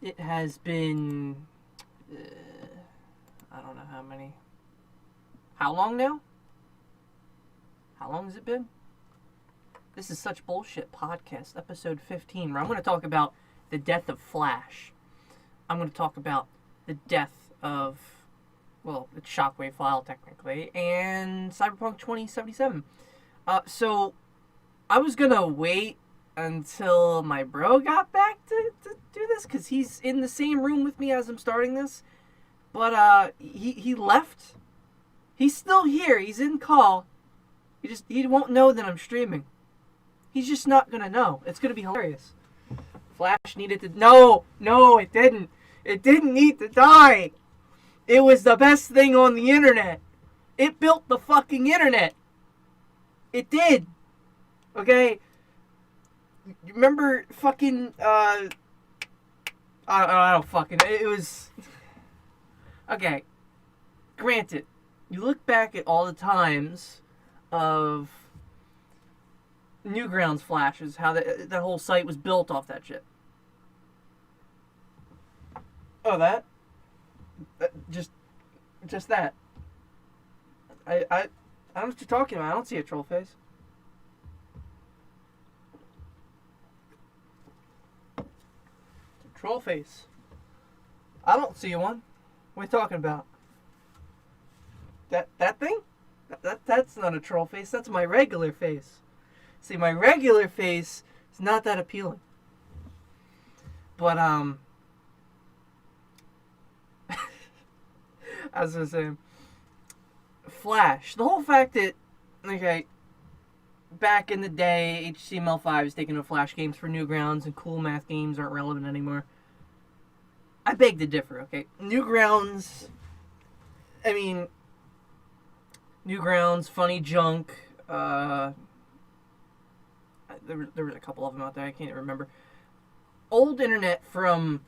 It has been... I don't know how many. How long now? How long has it been? This is Such Bullshit Podcast, episode 15, where I'm going to talk about the death of Flash. I'm going to talk about the death of, well, it's Shockwave File, technically, and Cyberpunk 2077. So, I was going to wait until my bro got back to do this, because he's in the same room with me as I'm starting this. But, he left. He's still here. He's in call. He won't know that I'm streaming. He's just not gonna know. It's gonna be hilarious. Flash needed to... No, it didn't. It didn't need to die. It was the best thing on the internet. It built the fucking internet. It did. Okay? You remember fucking, I don't fucking... It was... Okay. Granted, you look back at all the times of Newgrounds flashes, how that whole site was built off that shit. Oh, that? Just that. I don't know what you're talking about. I don't see a troll face. Troll face. I don't see one. What are you talking about? That thing? That's not a troll face. That's my regular face. See, my regular face is not that appealing. But, as I was saying, Flash. The whole fact that, okay, back in the day, HTML5 is taking no Flash games for Newgrounds and cool math games aren't relevant anymore. I beg to differ, okay? Newgrounds, I mean, Newgrounds, Funny Junk, there was a couple of them out there, I can't remember. Old internet from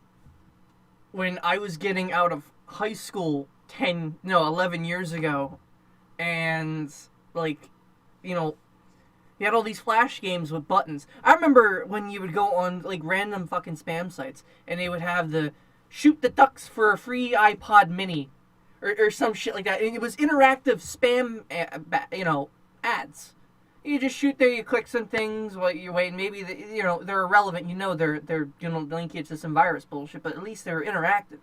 when I was getting out of high school 11 years ago, and, like, you know, you had all these Flash games with buttons. I remember when you would go on, like, random fucking spam sites, and they would have the shoot the ducks for a free iPod mini, or some shit like that. And it was interactive spam, ads. You just shoot there, you click some things while you're waiting. Maybe, they're irrelevant. They're link you to some virus bullshit, but at least they're interactive,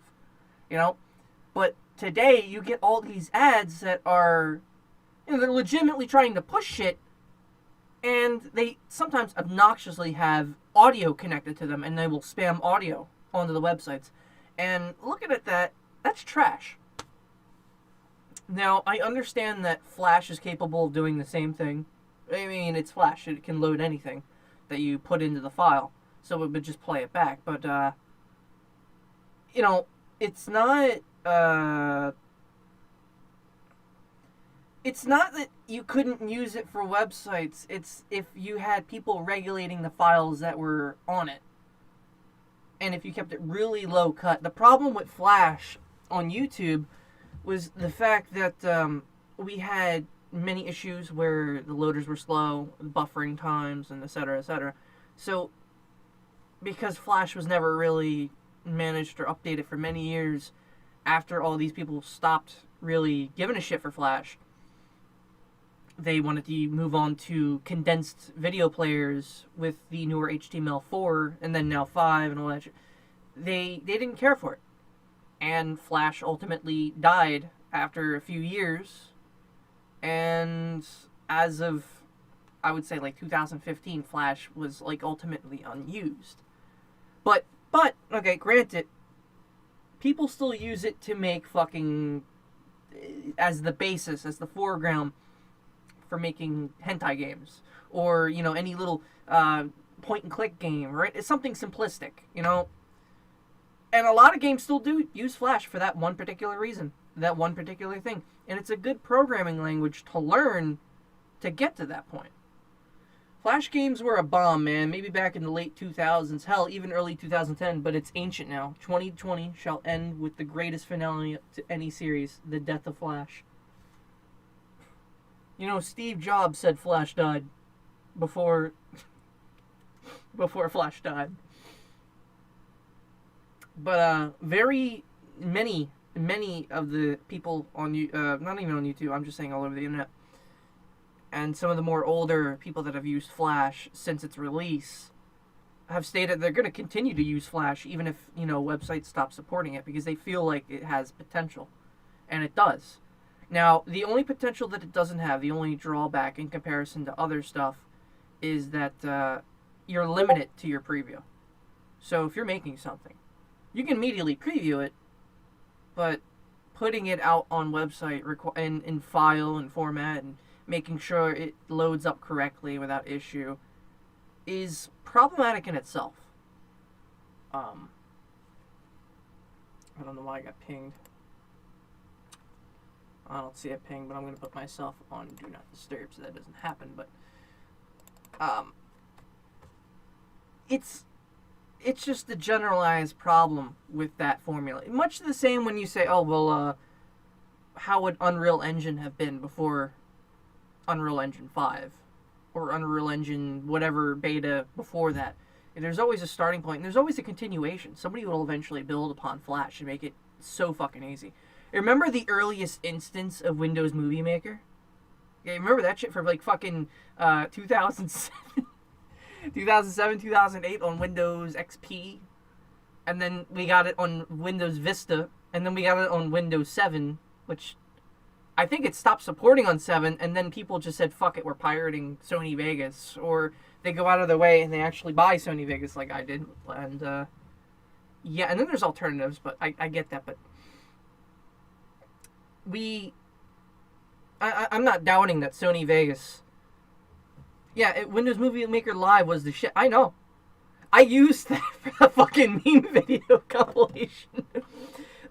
But today, you get all these ads that are, they're legitimately trying to push shit, and they sometimes obnoxiously have audio connected to them, and they will spam audio onto the websites. And looking at that, that's trash. Now, I understand that Flash is capable of doing the same thing. I mean, it's Flash. It can load anything that you put into the file. So it would just play it back. But, it's not... It's not that you couldn't use it for websites. It's if you had people regulating the files that were on it. And if you kept it really low cut. The problem with Flash on YouTube was the fact that we had many issues where the loaders were slow, buffering times, and et cetera, et cetera. So, because Flash was never really managed or updated for many years after all these people stopped really giving a shit for Flash, they wanted to move on to condensed video players with the newer HTML4 and then now 5 and all that shit. They didn't care for it. And Flash ultimately died after a few years. And as of, I would say, like 2015, Flash was, like, ultimately unused. But, okay, granted, people still use it to make fucking, as the basis, as the foreground for making hentai games, or, any little point-and-click game, right? It's something simplistic, And a lot of games still do use Flash for that one particular reason, that one particular thing. And it's a good programming language to learn to get to that point. Flash games were a bomb, man, maybe back in the late 2000s, hell, even early 2010, but it's ancient now. 2020 shall end with the greatest finale to any series, the death of Flash. Steve Jobs said Flash died before Flash died. But very many of the people on not even on YouTube, I'm just saying all over the internet, and some of the more older people that have used Flash since its release have stated they're going to continue to use Flash even if, websites stop supporting it, because they feel like it has potential. And it does. Now, the only potential that it doesn't have, the only drawback in comparison to other stuff, is that you're limited to your preview. So if you're making something, you can immediately preview it, but putting it out on website in file and format and making sure it loads up correctly without issue is problematic in itself. I don't know why I got pinged. I don't see a ping, but I'm going to put myself on Do Not Disturb so that doesn't happen. But it's just a generalized problem with that formula. Much the same when you say, oh, well, how would Unreal Engine have been before Unreal Engine 5? Or Unreal Engine whatever beta before that. And there's always a starting point, and there's always a continuation. Somebody will eventually build upon Flash and make it so fucking easy. Remember the earliest instance of Windows Movie Maker? Yeah, remember that shit for like fucking 2007, 2008 on Windows XP, and then we got it on Windows Vista, and then we got it on Windows 7, which I think it stopped supporting on 7, and then people just said, fuck it, we're pirating Sony Vegas, or they go out of their way and they actually buy Sony Vegas like I did, and yeah, and then there's alternatives, but I get that, but I'm not doubting that Sony Vegas, yeah, Windows Movie Maker Live was the shit. I know. I used that for the fucking meme video compilation.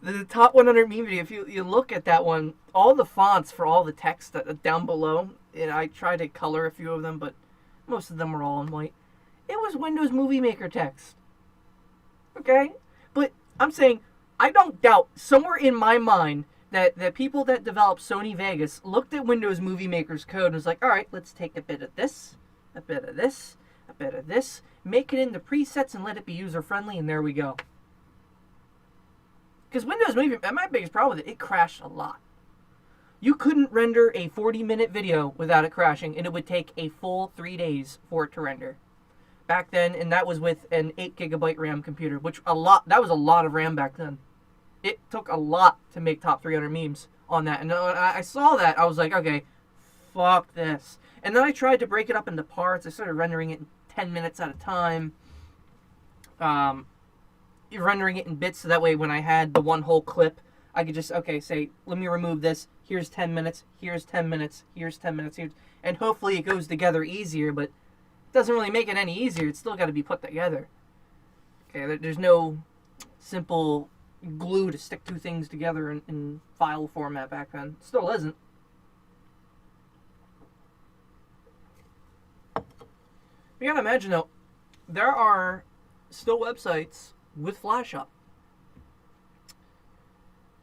The top 100 meme video, if you look at that one, all the fonts for all the text that down below, and I tried to color a few of them, but most of them were all in white. It was Windows Movie Maker text. Okay? But I'm saying, I don't doubt, somewhere in my mind, that people that developed Sony Vegas looked at Windows Movie Maker's code and was like, alright, let's take a bit of this, a bit of this, a bit of this, make it into presets and let it be user-friendly, and there we go. Because Windows Movie, my biggest problem with it crashed a lot. You couldn't render a 40-minute video without it crashing, and it would take a full 3 days for it to render. Back then, and that was with an 8GB RAM computer, that was a lot of RAM back then. It took a lot to make top 300 memes on that. And when I saw that, I was like, okay, fuck this. And then I tried to break it up into parts. I started rendering it in 10 minutes at a time. Rendering it in bits so that way when I had the one whole clip, I could just, okay, say, let me remove this. Here's 10 minutes. Here's 10 minutes. Here's 10 minutes. And hopefully it goes together easier, but it doesn't really make it any easier. It's still got to be put together. Okay, there's no simple glue to stick two things together in file format back then. It still isn't. You gotta imagine though, there are still websites with Flash up.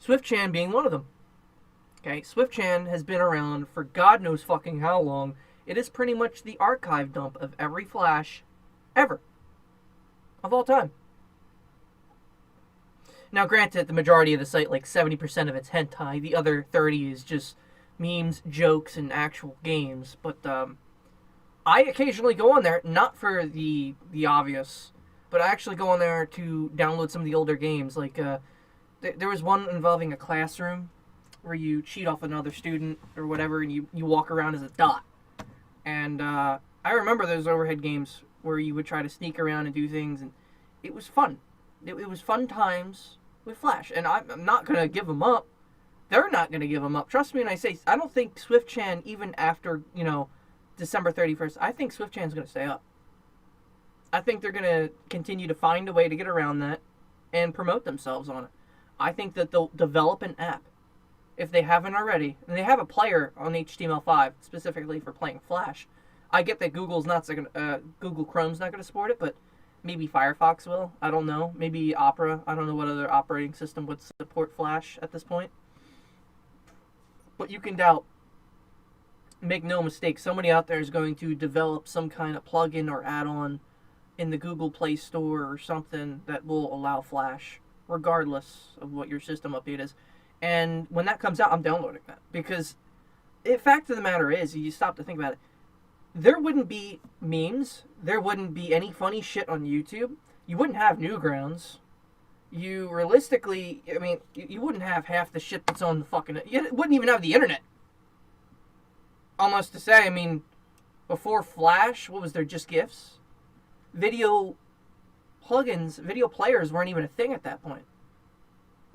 SwiftChan being one of them. Okay, SwiftChan has been around for God knows fucking how long. It is pretty much the archive dump of every Flash ever. Of all time. Now, granted, the majority of the site, like 70% of it's hentai. The other 30 is just memes, jokes, and actual games. But I occasionally go on there, not for the obvious, but I actually go on there to download some of the older games. Like, there was one involving a classroom where you cheat off another student or whatever, and you walk around as a dot. And I remember those overhead games where you would try to sneak around and do things, and it was fun. It was fun times with Flash, and I'm not going to give them up. They're not going to give them up. Trust me when I say, I don't think SwiftChan, even after, December 31st, I think SwiftChan's going to stay up. I think they're going to continue to find a way to get around that and promote themselves on it. I think that they'll develop an app, if they haven't already, and they have a player on HTML5 specifically for playing Flash. I get that Google Chrome's not going to support it, but maybe Firefox will. I don't know. Maybe Opera. I don't know what other operating system would support Flash at this point. But you can doubt. Make no mistake, somebody out there is going to develop some kind of plugin or add-on in the Google Play Store or something that will allow Flash. regardless of what your system update is. And when that comes out, I'm downloading that. Because the fact of the matter is, you stop to think about it, there wouldn't be memes, there wouldn't be any funny shit on YouTube, you wouldn't have Newgrounds. You realistically, I mean, you wouldn't have half the shit that's on the fucking... You wouldn't even have the internet. Almost to say, I mean, before Flash, what was there, just GIFs? Video plugins, video players weren't even a thing at that point.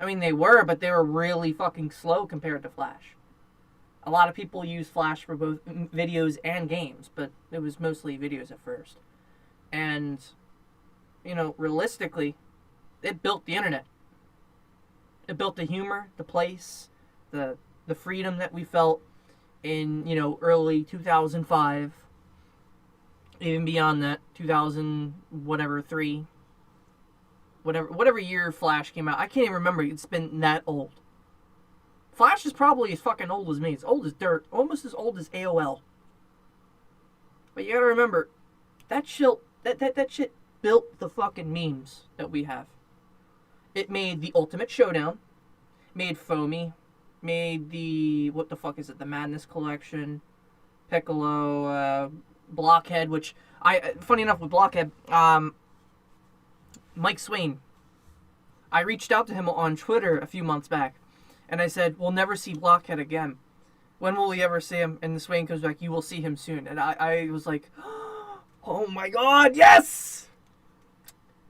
I mean, they were, but they were really fucking slow compared to Flash. A lot of people use Flash for both videos and games, but it was mostly videos at first. And, you know, realistically, it built the internet. It built the humor, the place, the freedom that we felt in, you know, early 2005. Even beyond that, 2000, whatever, 3. Whatever year Flash came out. I can't even remember. It's been that old. Flash is probably as fucking old as me. It's old as dirt. Almost as old as AOL. But you gotta remember, that shit built the fucking memes that we have. It made the Ultimate Showdown. Made Foamy. Made the... What the fuck is it? The Madness Collection. Piccolo. Blockhead, which... Funny enough, with Blockhead... Mike Swain. I reached out to him on Twitter a few months back. And I said, we'll never see Blockhead again. When will we ever see him? And the Swain comes back, you will see him soon. And I was like, oh my god, yes!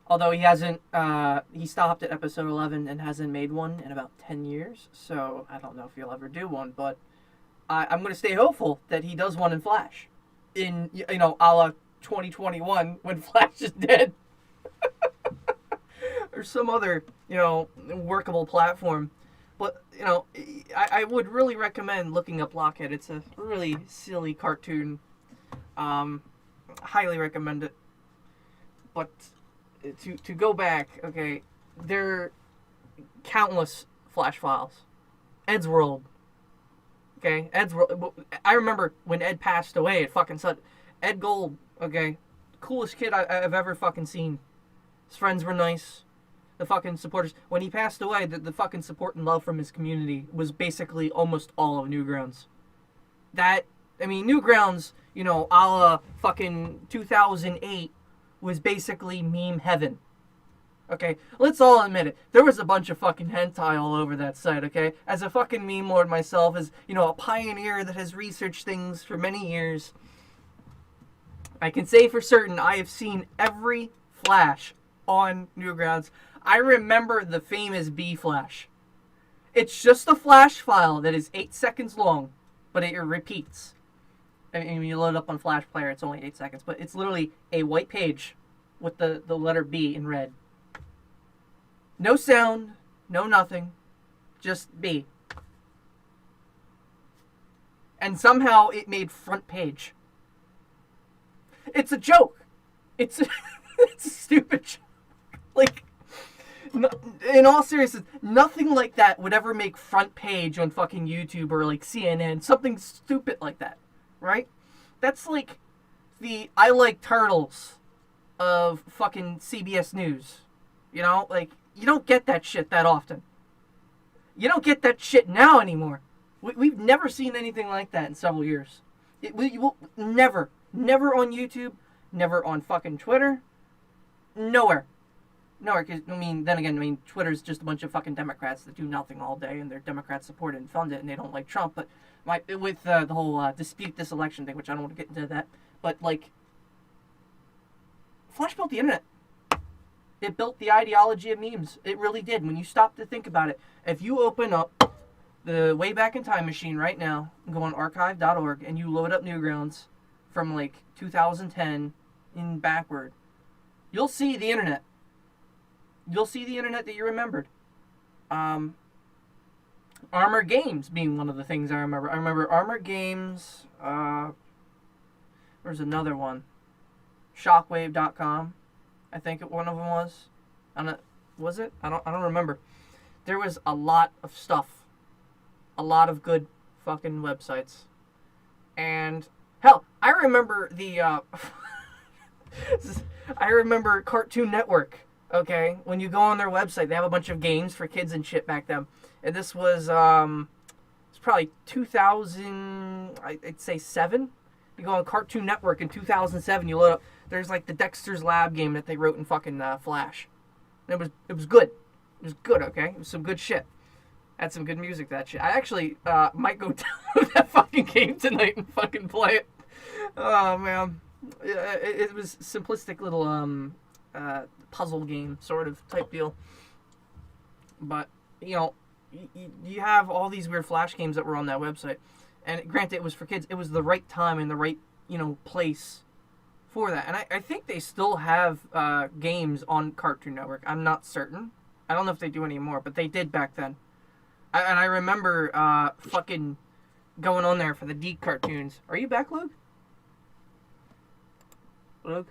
Although he hasn't, he stopped at episode 11 and hasn't made one in about 10 years. So I don't know if he'll ever do one. But I'm going to stay hopeful that he does one in Flash. In, you know, a la 2021 when Flash is dead. Or some other, you know, workable platform. But, you know, I would really recommend looking up Blockhead. It's a really silly cartoon. Highly recommend it. But to go back, okay, there are countless Flash files. Ed's World. Okay, Ed's World. I remember when Ed passed away, it fucking sucked. Ed Gold, okay, coolest kid I've ever fucking seen. His friends were nice. The fucking supporters. When he passed away, the fucking support and love from his community was basically almost all of Newgrounds. That, I mean, Newgrounds, you know, a la fucking 2008 was basically meme heaven. Okay, let's all admit it. There was a bunch of fucking hentai all over that site, okay? As a fucking meme lord myself, as, you know, a pioneer that has researched things for many years, I can say for certain I have seen every Flash on Newgrounds. I remember the famous B Flash. It's just a Flash file that is 8 seconds long, but it repeats. I mean, when you load it up on Flash Player, it's only 8 seconds, but it's literally a white page with the letter B in red. No sound, no nothing, just B. And somehow it made front page. It's a joke. It's a stupid joke. Like, in all seriousness, nothing like that would ever make front page on fucking YouTube or like CNN. Something stupid like that, right? That's like the I Like Turtles of fucking CBS News. You know, like, you don't get that shit that often. You don't get that shit now anymore. We've never seen anything like that in several years. We will never on YouTube, never on fucking Twitter, nowhere. No, because, I mean, then again, I mean, Twitter's just a bunch of fucking Democrats that do nothing all day, and they're Democrats support it and fund it, and they don't like Trump. But with the whole dispute this election thing, which I don't want to get into that, but, like, Flash built the internet. It built the ideology of memes. It really did. When you stop to think about it, if you open up the Wayback in Time machine right now, and go on archive.org, and you load up Newgrounds from, like, 2010 in backward, you'll see the internet. You'll see the internet that you remembered. Armor Games being one of the things I remember. I remember Armor Games. There's another one. Shockwave.com. I think one of them was. Was it? I don't remember. There was a lot of stuff. A lot of good fucking websites. And hell, I remember the I remember Cartoon Network. Okay, when you go on their website, they have a bunch of games for kids and shit back then. And this was it's probably 2000, I'd say 7. You go on Cartoon Network in 2007. You load up. There's like the Dexter's Lab game that they wrote in fucking Flash. And it was good. It was good. Okay, it was some good shit. Had some good music. That shit. I actually might go download that fucking game tonight and fucking play it. Oh man, it was simplistic little puzzle game sort of type deal. But you know, you have all these weird Flash games that were on that website, and granted, it was for kids. It was the right time and the right place for that. And I think they still have games on Cartoon Network. I'm not certain. I don't know if they do anymore, but they did back then. And I remember fucking going on there for the Deke cartoons. Are you back, Luke? Luke?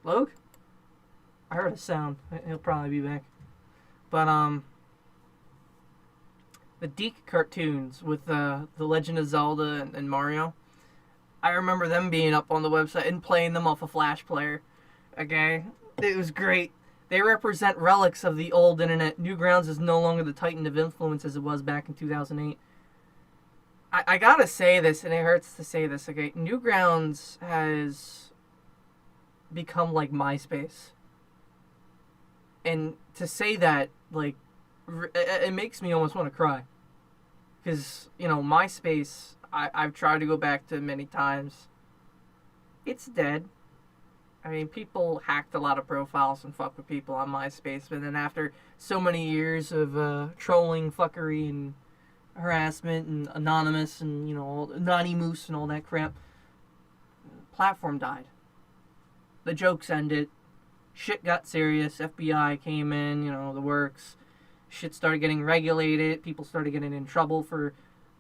Luke? I heard a sound. He'll probably be back. But, the Deke cartoons with The Legend of Zelda and Mario, I remember them being up on the website and playing them off a Flash player. Okay? It was great. They represent relics of the old internet. Newgrounds is no longer the titan of influence as it was back in 2008. I gotta say this, and it hurts to say this, okay? Newgrounds has become like MySpace. And to say that, like, it makes me almost want to cry. Because, you know, MySpace, I've tried to go back to many times. It's dead. I mean, people hacked a lot of profiles and fucked with people on MySpace, but then after so many years of trolling, fuckery, and harassment, and anonymous, and, you know, Naughty Moose and all that crap, the platform died. The jokes ended. Shit got serious. FBI came in, you know, the works. Shit started getting regulated. People started getting in trouble for,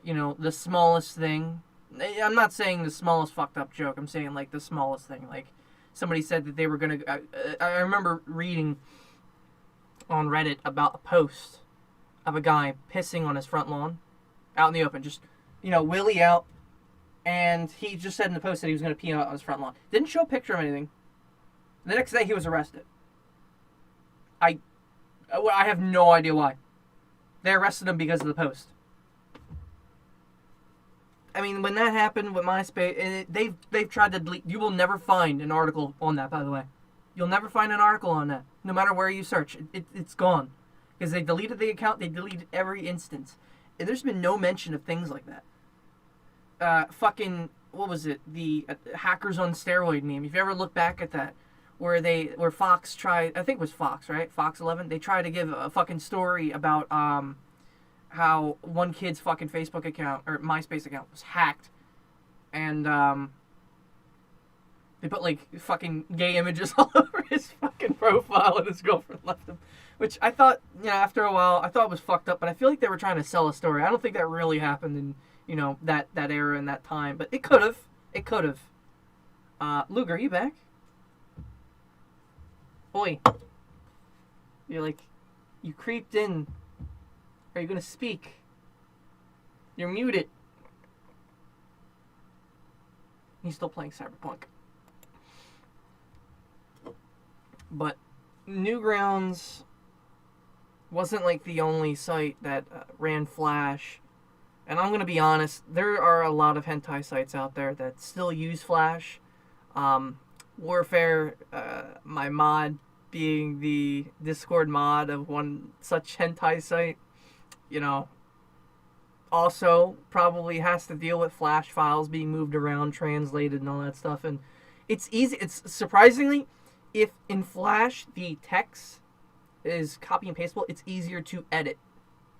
you know, the smallest thing. I'm not saying the smallest fucked up joke. I'm saying, like, the smallest thing. Like, somebody said that they were going to... I remember reading on Reddit about a post of a guy pissing on his front lawn out in the open. Just, you know, willy out. And he just said in the post that he was going to pee out on his front lawn. Didn't show a picture of anything. The next day he was arrested. I have no idea why. They arrested him because of the post. I mean, when that happened with MySpace, they've tried to delete. You will never find an article on that, by the way. You'll never find an article on that, no matter where you search. It's gone. Because they deleted the account, they deleted every instance. And there's been no mention of things like that. Fucking, what was it? The hackers on steroid meme. If you ever look back at that, where Fox tried, I think it was Fox, right? Fox 11. They tried to give a fucking story about how one kid's fucking Facebook account or MySpace account was hacked, and they put like fucking gay images all over his fucking profile, and his girlfriend left him. Which I thought, you know, after a while, I thought it was fucked up, but I feel like they were trying to sell a story. I don't think that really happened in, you know, that era and that time, but it could have. It could have. Luke, are you back? Oi. You're like, you creeped in. Are you gonna speak? You're muted. He's still playing Cyberpunk. But Newgrounds wasn't like the only site that ran Flash. And I'm gonna be honest, there are a lot of hentai sites out there that still use Flash. Warfare, my mod being the Discord mod of one such hentai site, you know, also probably has to deal with Flash files being moved around, translated, and all that stuff. And it's easy. It's surprisingly, if in Flash the text is copy and pasteable, it's easier to edit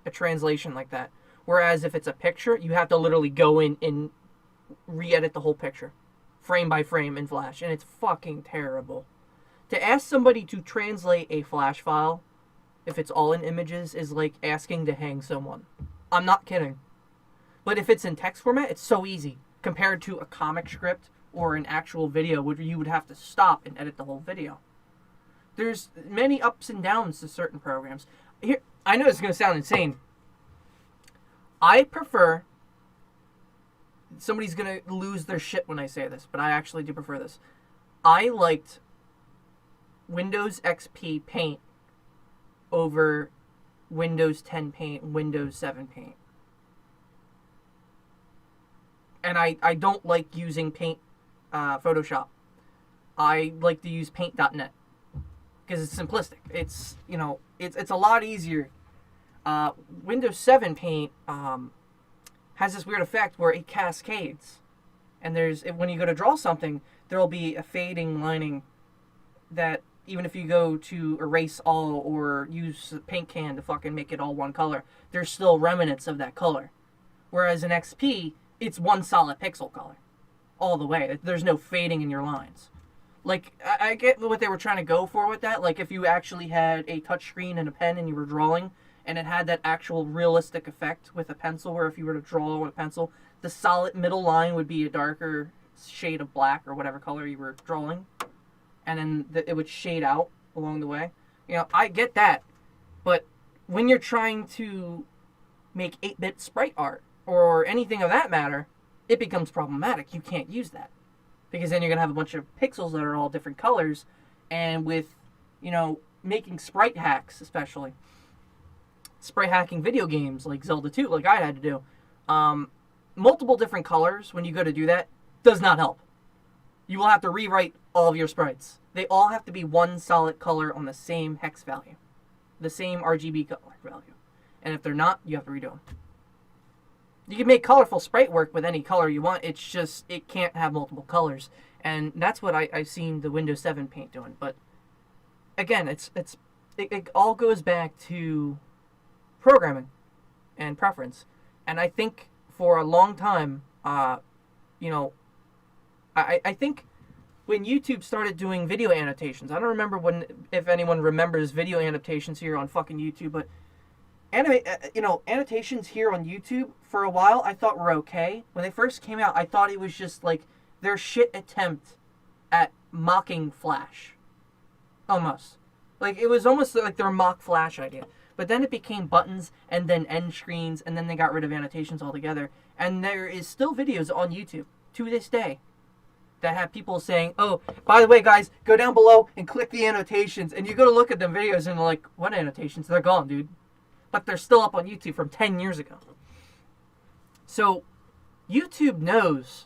a translation like that. Whereas if it's a picture, you have to literally go in and re-edit the whole picture, frame by frame in Flash, and it's fucking terrible. To ask somebody to translate a Flash file, if it's all in images, is like asking to hang someone. I'm not kidding. But if it's in text format, it's so easy compared to a comic script or an actual video where you would have to stop and edit the whole video. There's many ups and downs to certain programs. Here, I know it's going to sound insane. I prefer... Somebody's going to lose their shit when I say this, but I actually do prefer this. I liked Windows XP Paint over Windows 10 Paint, Windows 7 Paint. And I don't like using Paint Photoshop. I like to use paint.net because it's simplistic. It's, you know, it's a lot easier. Windows 7 Paint has this weird effect where it cascades. And when you go to draw something, there'll be a fading lining that even if you go to erase all or use a paint can to fucking make it all one color, there's still remnants of that color. Whereas in XP, it's one solid pixel color all the way. There's no fading in your lines. Like, I get what they were trying to go for with that. Like, if you actually had a touchscreen and a pen and you were drawing, and it had that actual realistic effect with a pencil, where if you were to draw with a pencil, the solid middle line would be a darker shade of black or whatever color you were drawing, and then it would shade out along the way. You know, I get that, but when you're trying to make 8-bit sprite art or anything of that matter, it becomes problematic. You can't use that because then you're going to have a bunch of pixels that are all different colors, and with, you know, making sprite hacks, especially sprite hacking video games like Zelda 2, like I had to do, multiple different colors when you go to do that does not help. You will have to rewrite all of your sprites. They all have to be one solid color on the same hex value, the same RGB color value. And if they're not, you have to redo them. You can make colorful sprite work with any color you want. It's just, it can't have multiple colors. And that's what I've seen the Windows 7 Paint doing. But again, it all goes back to programming and preference. And I think for a long time, you know, I think when YouTube started doing video annotations, I don't remember if anyone remembers video annotations here on fucking YouTube, but annotations here on YouTube for a while I thought were okay. When they first came out, I thought it was just like their shit attempt at mocking Flash. Almost. Like, it was almost like their mock Flash idea. But then it became buttons and then end screens, and then they got rid of annotations altogether. And there is still videos on YouTube to this day that have people saying, oh, by the way, guys, go down below and click the annotations. And you go to look at them videos and they're like, what annotations? They're gone, dude. But they're still up on YouTube from 10 years ago. So YouTube knows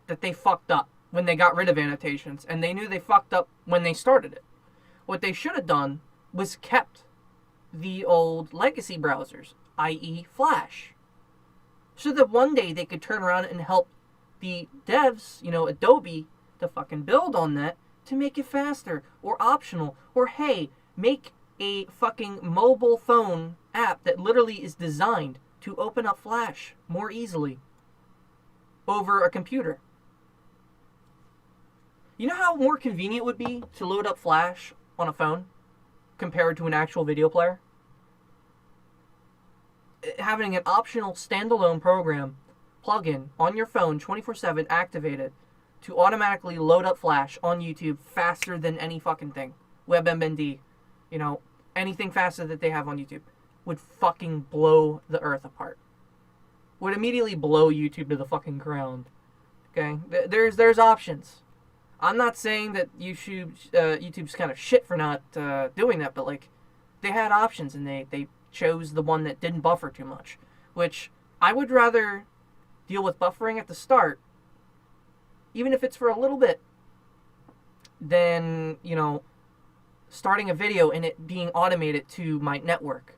that they fucked up when they got rid of annotations, and they knew they fucked up when they started it. What they should have done was kept the old legacy browsers, i.e. Flash, so that one day they could turn around and help the devs, you know, Adobe, to fucking build on that to make it faster or optional, or hey, make a fucking mobile phone app that literally is designed to open up Flash more easily over a computer. You know how more convenient it would be to load up Flash on a phone compared to an actual video player? Having an optional standalone program plugin on your phone 24/7 activated to automatically load up Flash on YouTube faster than any fucking thing. WebMD, you know, anything faster that they have on YouTube would fucking blow the earth apart. Would immediately blow YouTube to the fucking ground. Okay? There's options. I'm not saying that YouTube's kind of shit for not doing that, but like, they had options and they chose the one that didn't buffer too much. Which, I would rather deal with buffering at the start, even if it's for a little bit, than, you know, starting a video and it being automated to my network.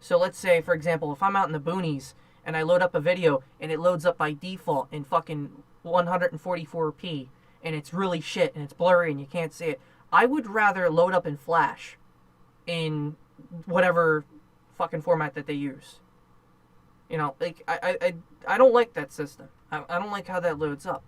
So let's say, for example, if I'm out in the boonies and I load up a video and it loads up by default in fucking 144p and it's really shit and it's blurry and you can't see it, I would rather load up in Flash in whatever fucking format that they use. You know, like, I don't like that system. I don't like how that loads up.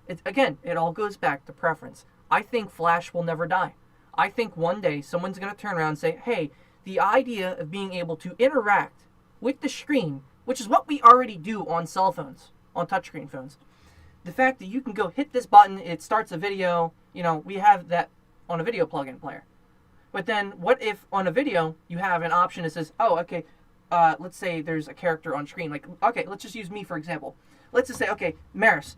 It all goes back to preference. I think Flash will never die. I think one day someone's going to turn around and say, hey, the idea of being able to interact with the screen, which is what we already do on cell phones, on touchscreen phones. The fact that you can go hit this button, it starts a video, you know, we have that on a video plugin player. But then what if on a video you have an option that says, oh, okay, let's say there's a character on screen. Like, okay, let's just use me for example. Let's just say, okay, Maris,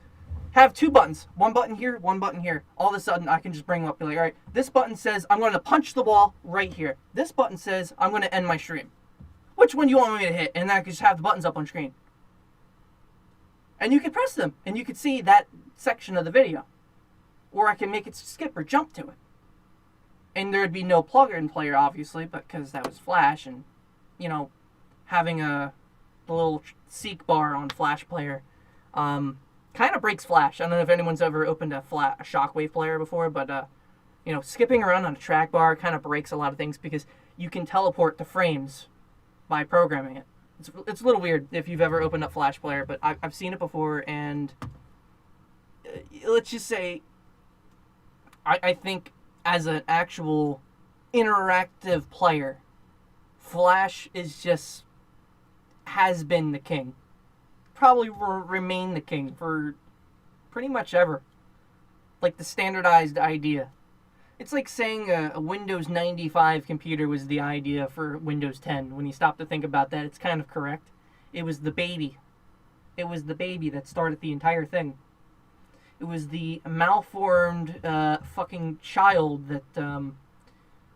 have two buttons. One button here, one button here. All of a sudden, I can just bring them up and be like, all right, this button says I'm going to punch the wall right here. This button says I'm going to end my stream. Which one do you want me to hit? And then I can just have the buttons up on screen. And you can press them, and you can see that section of the video. Or I can make it skip or jump to it. And there'd be no plug-in player, obviously, but because that was Flash, and, you know, having the little seek bar on Flash player, kind of breaks Flash. I don't know if anyone's ever opened a Shockwave player before, but, you know, skipping around on a track bar kind of breaks a lot of things because you can teleport to frames by programming it. It's a little weird if you've ever opened up Flash player, but I've seen it before, and let's just say I think as an actual interactive player, Flash has been the king. Probably will remain the king for pretty much ever. Like the standardized idea. It's like saying a Windows 95 computer was the idea for Windows 10. When you stop to think about that, it's kind of correct. It was the baby. It was the baby that started the entire thing. It was the malformed fucking child that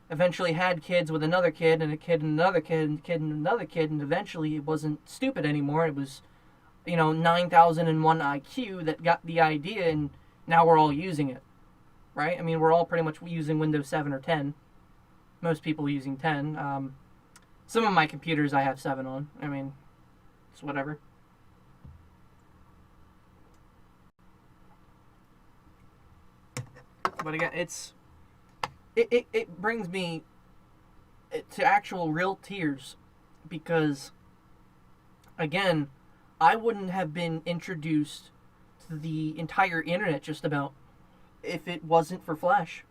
eventually had kids with another kid, and a kid and another kid, and a kid and another kid, and eventually it wasn't stupid anymore. It was, 9,001 IQ that got the idea, and now we're all using it. Right? I mean, we're all pretty much using Windows 7 or 10. Most people are using 10. Some of my computers I have 7 on. I mean, it's whatever. But again, it brings me to actual real tears because, again, I wouldn't have been introduced to the entire internet just about if it wasn't for Flash.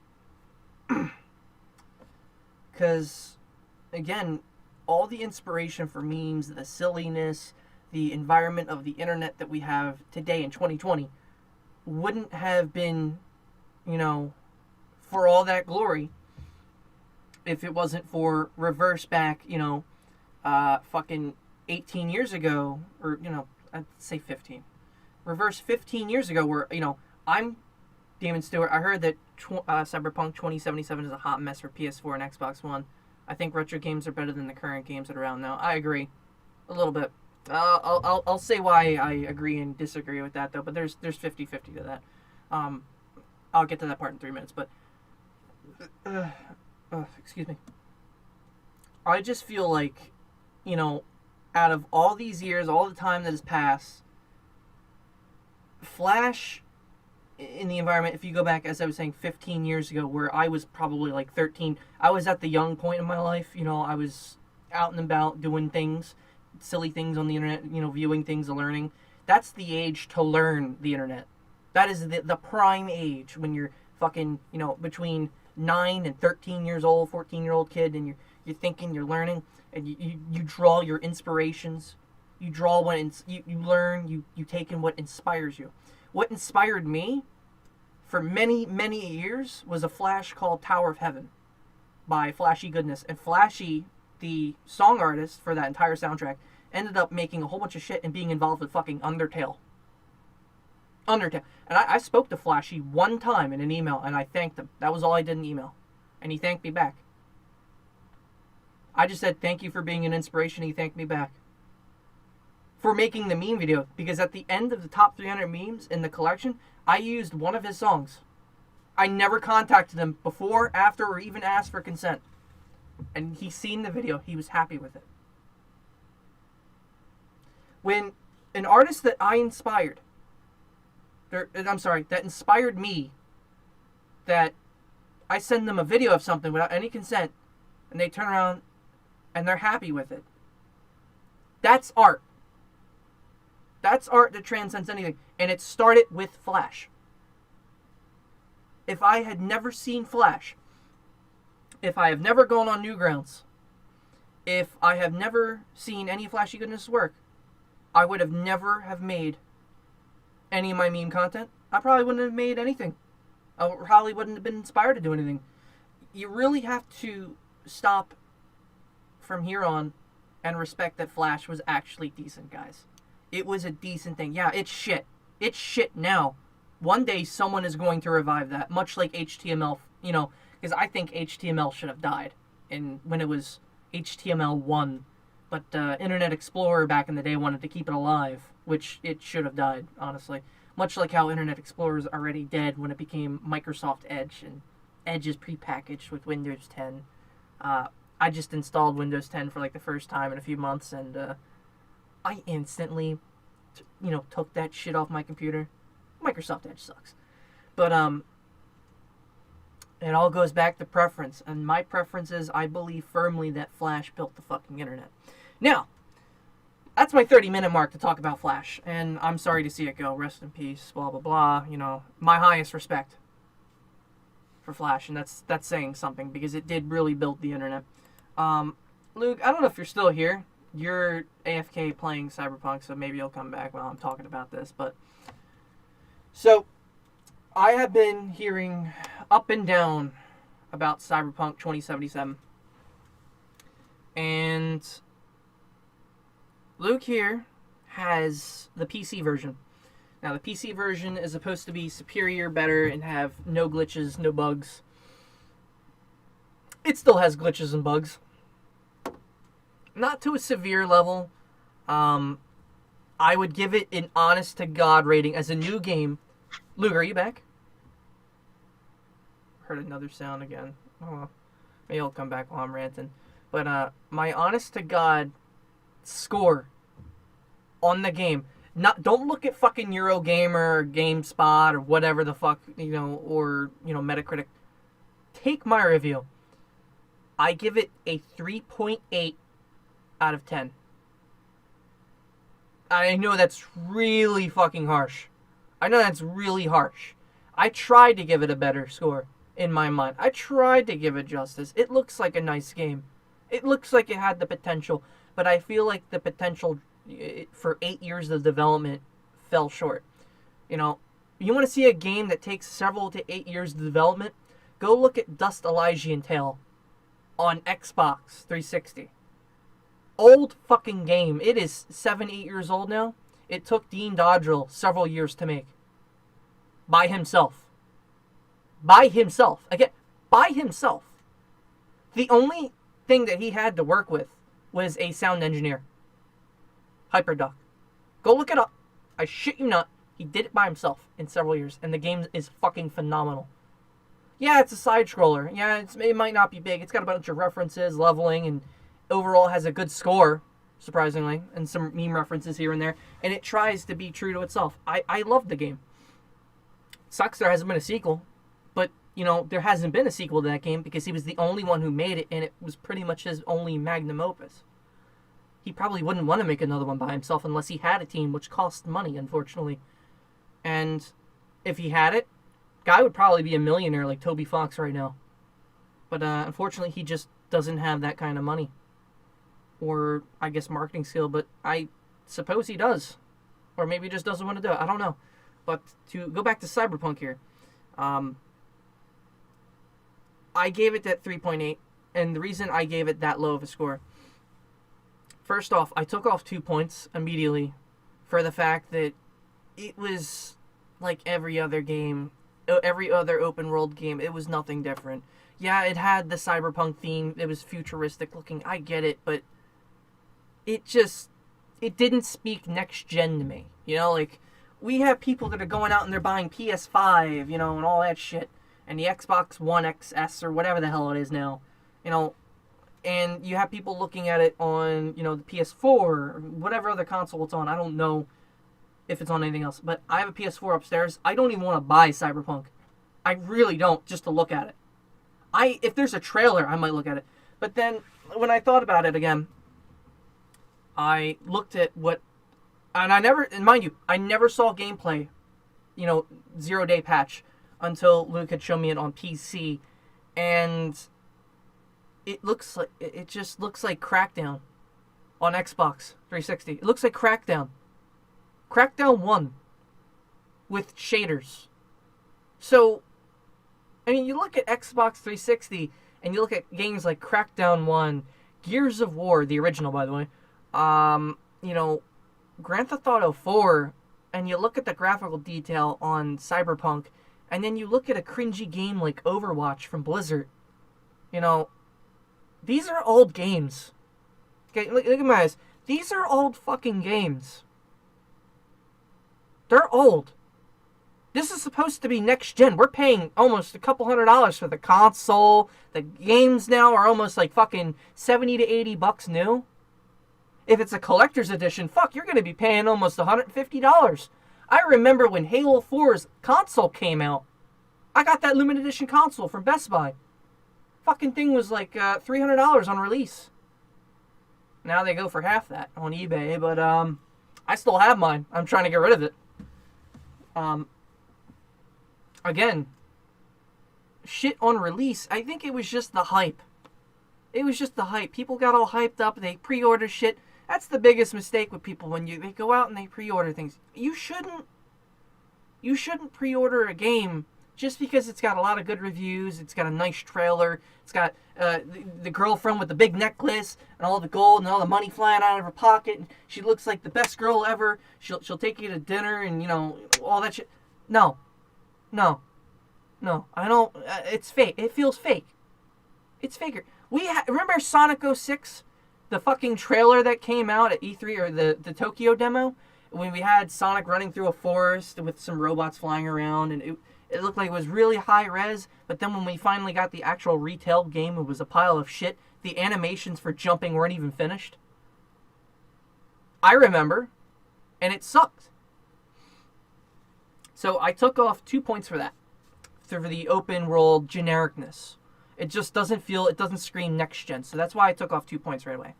Because, again, all the inspiration for memes, the silliness, the environment of the internet that we have today in 2020 wouldn't have been, for all that glory if it wasn't for reverse back, fucking 18 years ago, or, I'd say 15. Reverse 15 years ago where, I'm Damon Stewart. I heard that Cyberpunk 2077 is a hot mess for PS4 and Xbox One. I think retro games are better than the current games that are around now. I agree. A little bit. I'll say why I agree and disagree with that, though, but there's 50-50 to that. I'll get to that part in 3 minutes, but excuse me. I just feel like, out of all these years, all the time that has passed, Flash in the environment, if you go back, as I was saying, 15 years ago, where I was probably like 13, I was at the young point in my life, I was out and about doing things, silly things on the internet, viewing things and learning. That's the age to learn the internet. That is the prime age when you're fucking, between 9 and 13 years old, 14-year-old kid, and you're thinking, you're learning, and you draw your inspirations. You draw what you learn, you take in what inspires you. What inspired me for many, many years was a Flash called Tower of Heaven by Flashy Goodness. And Flashy, the song artist for that entire soundtrack, ended up making a whole bunch of shit and being involved with fucking Undertale. And I spoke to Flashy one time in an email, and I thanked him. That was all I did in email. And he thanked me back. I just said, thank you for being an inspiration. He thanked me back for making the meme video, because at the end of the top 300 memes in the collection, I used one of his songs. I never contacted him before, after, or even asked for consent. And he's seen the video. He was happy with it. When an artist that I inspired, that inspired me, that I send them a video of something without any consent, and they turn around and they're happy with it. That's art. That's art that transcends anything. And it started with Flash. If I had never seen Flash, if I have never gone on Newgrounds, if I have never seen any Flashy Goodness work, I would have never have made any of my meme content. I probably wouldn't have made anything. I probably wouldn't have been inspired to do anything. You really have to stop from here on and respect that Flash was actually decent, guys. It was a decent thing. Yeah, it's shit. It's shit now. One day someone is going to revive that, much like HTML, because I think HTML should have died when it was HTML1. But Internet Explorer back in the day wanted to keep it alive, which it should have died, honestly. Much like how Internet Explorer is already dead when it became Microsoft Edge, and Edge is prepackaged with Windows 10. I just installed Windows 10 for like the first time in a few months, and I instantly, took that shit off my computer. Microsoft Edge sucks. But it all goes back to preference, and my preference is I believe firmly that Flash built the fucking internet. Now, that's my 30-minute mark to talk about Flash, and I'm sorry to see it go. Rest in peace, blah, blah, blah. My highest respect for Flash, and that's saying something, because it did really build the internet. Luke, I don't know if you're still here. You're AFK playing Cyberpunk, so maybe you'll come back while I'm talking about this, but... So, I have been hearing up and down about Cyberpunk 2077. And Luke here has the PC version. Now, the PC version is supposed to be superior, better, and have no glitches, no bugs. It still has glitches and bugs. Not to a severe level. I would give it an honest-to-God rating as a new game. Luke, are you back? Heard another sound again. Oh, well. Maybe I'll come back while I'm ranting. But my honest-to-God score on the game. Don't look at fucking Eurogamer or GameSpot or whatever the fuck, or, Metacritic. Take my review. I give it a 3.8 out of 10. I know that's really fucking harsh. I know that's really harsh. I tried to give it a better score in my mind. I tried to give it justice. It looks like a nice game. It looks like it had the potential, but I feel like the potential for 8 years of development fell short. You want to see a game that takes several to 8 years of development? Go look at Dust Elysian Tale on Xbox 360. Old fucking game. It is 7, 8 years old now. It took Dean Dodrill several years to make. By himself. Again, by himself. The only thing that he had to work with was a sound engineer. Hyperduck. Go look it up. I shit you not. He did it by himself in several years, and the game is fucking phenomenal. Yeah, it's a side-scroller. Yeah, it might not be big. It's got a bunch of references, leveling, and overall has a good score, surprisingly, and some meme references here and there, and it tries to be true to itself. I love the game. Sucks there hasn't been a sequel, but, there hasn't been a sequel to that game because he was the only one who made it, and it was pretty much his only magnum opus. He probably wouldn't want to make another one by himself unless he had a team, which cost money, unfortunately. And if he had it, guy would probably be a millionaire like Toby Fox right now. But unfortunately, he just doesn't have that kind of money. Or, I guess, marketing skill, but I suppose he does. Or maybe he just doesn't want to do it. I don't know. But to go back to Cyberpunk here, I gave it that 3.8, and the reason I gave it that low of a score, first off, I took off 2 points immediately for the fact that it was like every other game, every other open world game. It was nothing different. Yeah, it had the Cyberpunk theme. It was futuristic looking. I get it, but it didn't speak next gen to me. We have people that are going out and they're buying PS5, and all that shit, and the Xbox One XS or whatever the hell it is now, and you have people looking at it on, the PS4 or whatever other console it's on. I don't know if it's on anything else, but I have a PS4 upstairs. I don't even want to buy Cyberpunk. I really don't, just to look at it. If there's a trailer, I might look at it. But then, when I thought about it again, I looked at and mind you, I never saw gameplay, 0-day patch, until Luke had shown me it on PC, and it just looks like Crackdown on Xbox 360. It looks like Crackdown 1 with shaders. So, you look at Xbox 360 and you look at games like Crackdown 1, Gears of War, the original by the way, Grand Theft Auto 4, and you look at the graphical detail on Cyberpunk, and then you look at a cringy game like Overwatch from Blizzard, you know, these are old games. Okay, look at my eyes. These are old fucking games. They're old. This is supposed to be next gen. We're paying almost a couple $100 for the console. The games now are almost like fucking $70 to $80 new. If it's a collector's edition, fuck, you're going to be paying almost $150. I remember when Halo 4's console came out. I got that limited edition console from Best Buy. Fucking thing was like $300 on release. Now they go for half that on eBay, but I still have mine. I'm trying to get rid of it. Again, shit on release. I think it was just the hype. It was just the hype. People got all hyped up. They pre-order shit. That's the biggest mistake with people when they go out and they pre-order things. You shouldn't pre-order a game just because it's got a lot of good reviews. It's got a nice trailer. It's got the girlfriend with the big necklace and all the gold and all the money flying out of her pocket. And she looks like the best girl ever. She'll take you to dinner and, you know, all that shit. No. I don't. It's fake. It feels fake. It's faker. Remember Sonic 06? The fucking trailer that came out at E3 or the Tokyo demo? When we had Sonic running through a forest with some robots flying around, and it looked like it was really high res, but then when we finally got the actual retail game, it was a pile of shit. The animations for jumping weren't even finished. I remember, and it sucked. So I took off 2 points for that. For the open world genericness. It just doesn't scream next gen. So that's why I took off 2 points right away.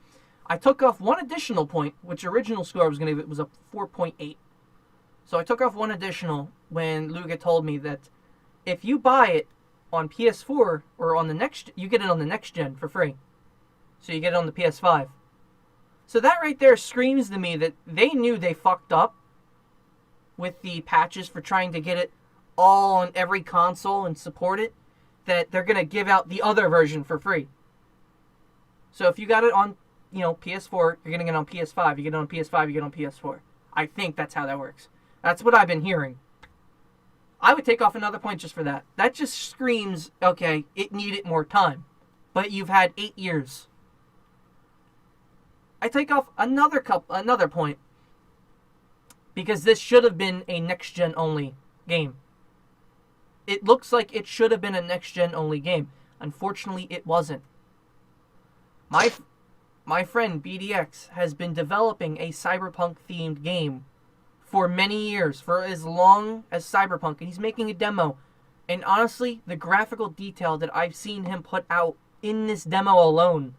I took off one additional point, which original score I was going to give it was a 4.8. So I took off one additional when Luga told me that if you buy it on PS4 or on the next, you get it on the next gen for free. So you get it on the PS5. So that right there screams to me that they knew they fucked up with the patches for trying to get it all on every console and support it, that they're going to give out the other version for free. So if you got it on, PS4, you're going to get it on PS5. You get it on PS5, you get it on PS4. I think that's how that works. That's what I've been hearing. I would take off another point just for that. That just screams, okay, it needed more time. But you've had 8 years. I take off another point. Because this should have been a next-gen only game. It looks like it should have been a next-gen only game. Unfortunately, it wasn't. My friend BDX has been developing a Cyberpunk-themed game for many years, for as long as Cyberpunk, and he's making a demo. And honestly, the graphical detail that I've seen him put out in this demo alone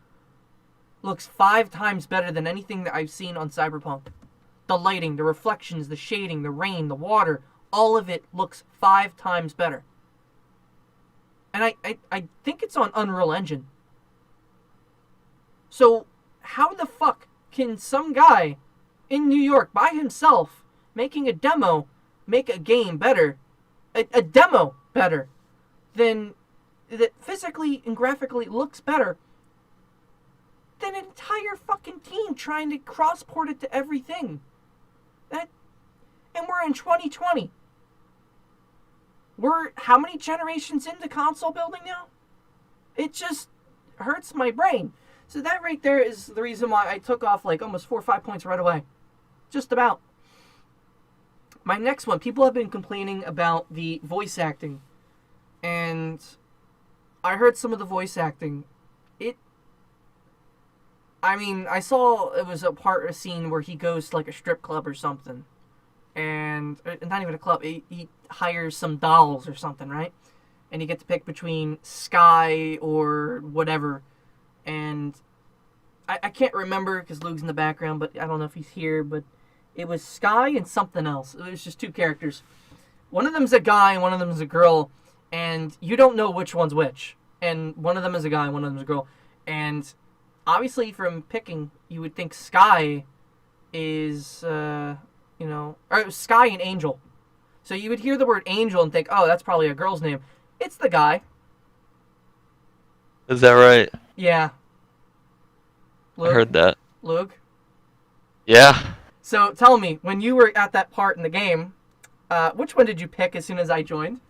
looks 5 times better than anything that I've seen on Cyberpunk. The lighting, the reflections, the shading, the rain, the water, all of it looks 5 times better. And I think it's on Unreal Engine. So, how the fuck can some guy in New York by himself making a demo make a game better? A demo better than that physically and graphically looks better than an entire fucking team trying to cross-port it to everything. And we're in 2020. We're how many generations into console building now? It just hurts my brain. So that right there is the reason why I took off like almost 4 or 5 points right away. Just about. My next one, people have been complaining about the voice acting. And I heard some of the voice acting. I saw it was a scene where he goes to like a strip club or something. And not even a club, he hires some dolls or something, right? And you get to pick between Sky or whatever. And I can't remember because Luke's in the background, but I don't know if he's here. But it was Sky and something else. It was just 2 characters. One of them's a guy and one of them is a girl. And you don't know which one's which. And one of them is a guy and one of them is a girl. And obviously from picking, you would think Sky is... or Sky and Angel. So you would hear the word Angel and think, oh, that's probably a girl's name. It's the guy. Is that right? Yeah. Luke? I heard that. Luke? Yeah. So tell me, when you were at that part in the game, which one did you pick as soon as I joined?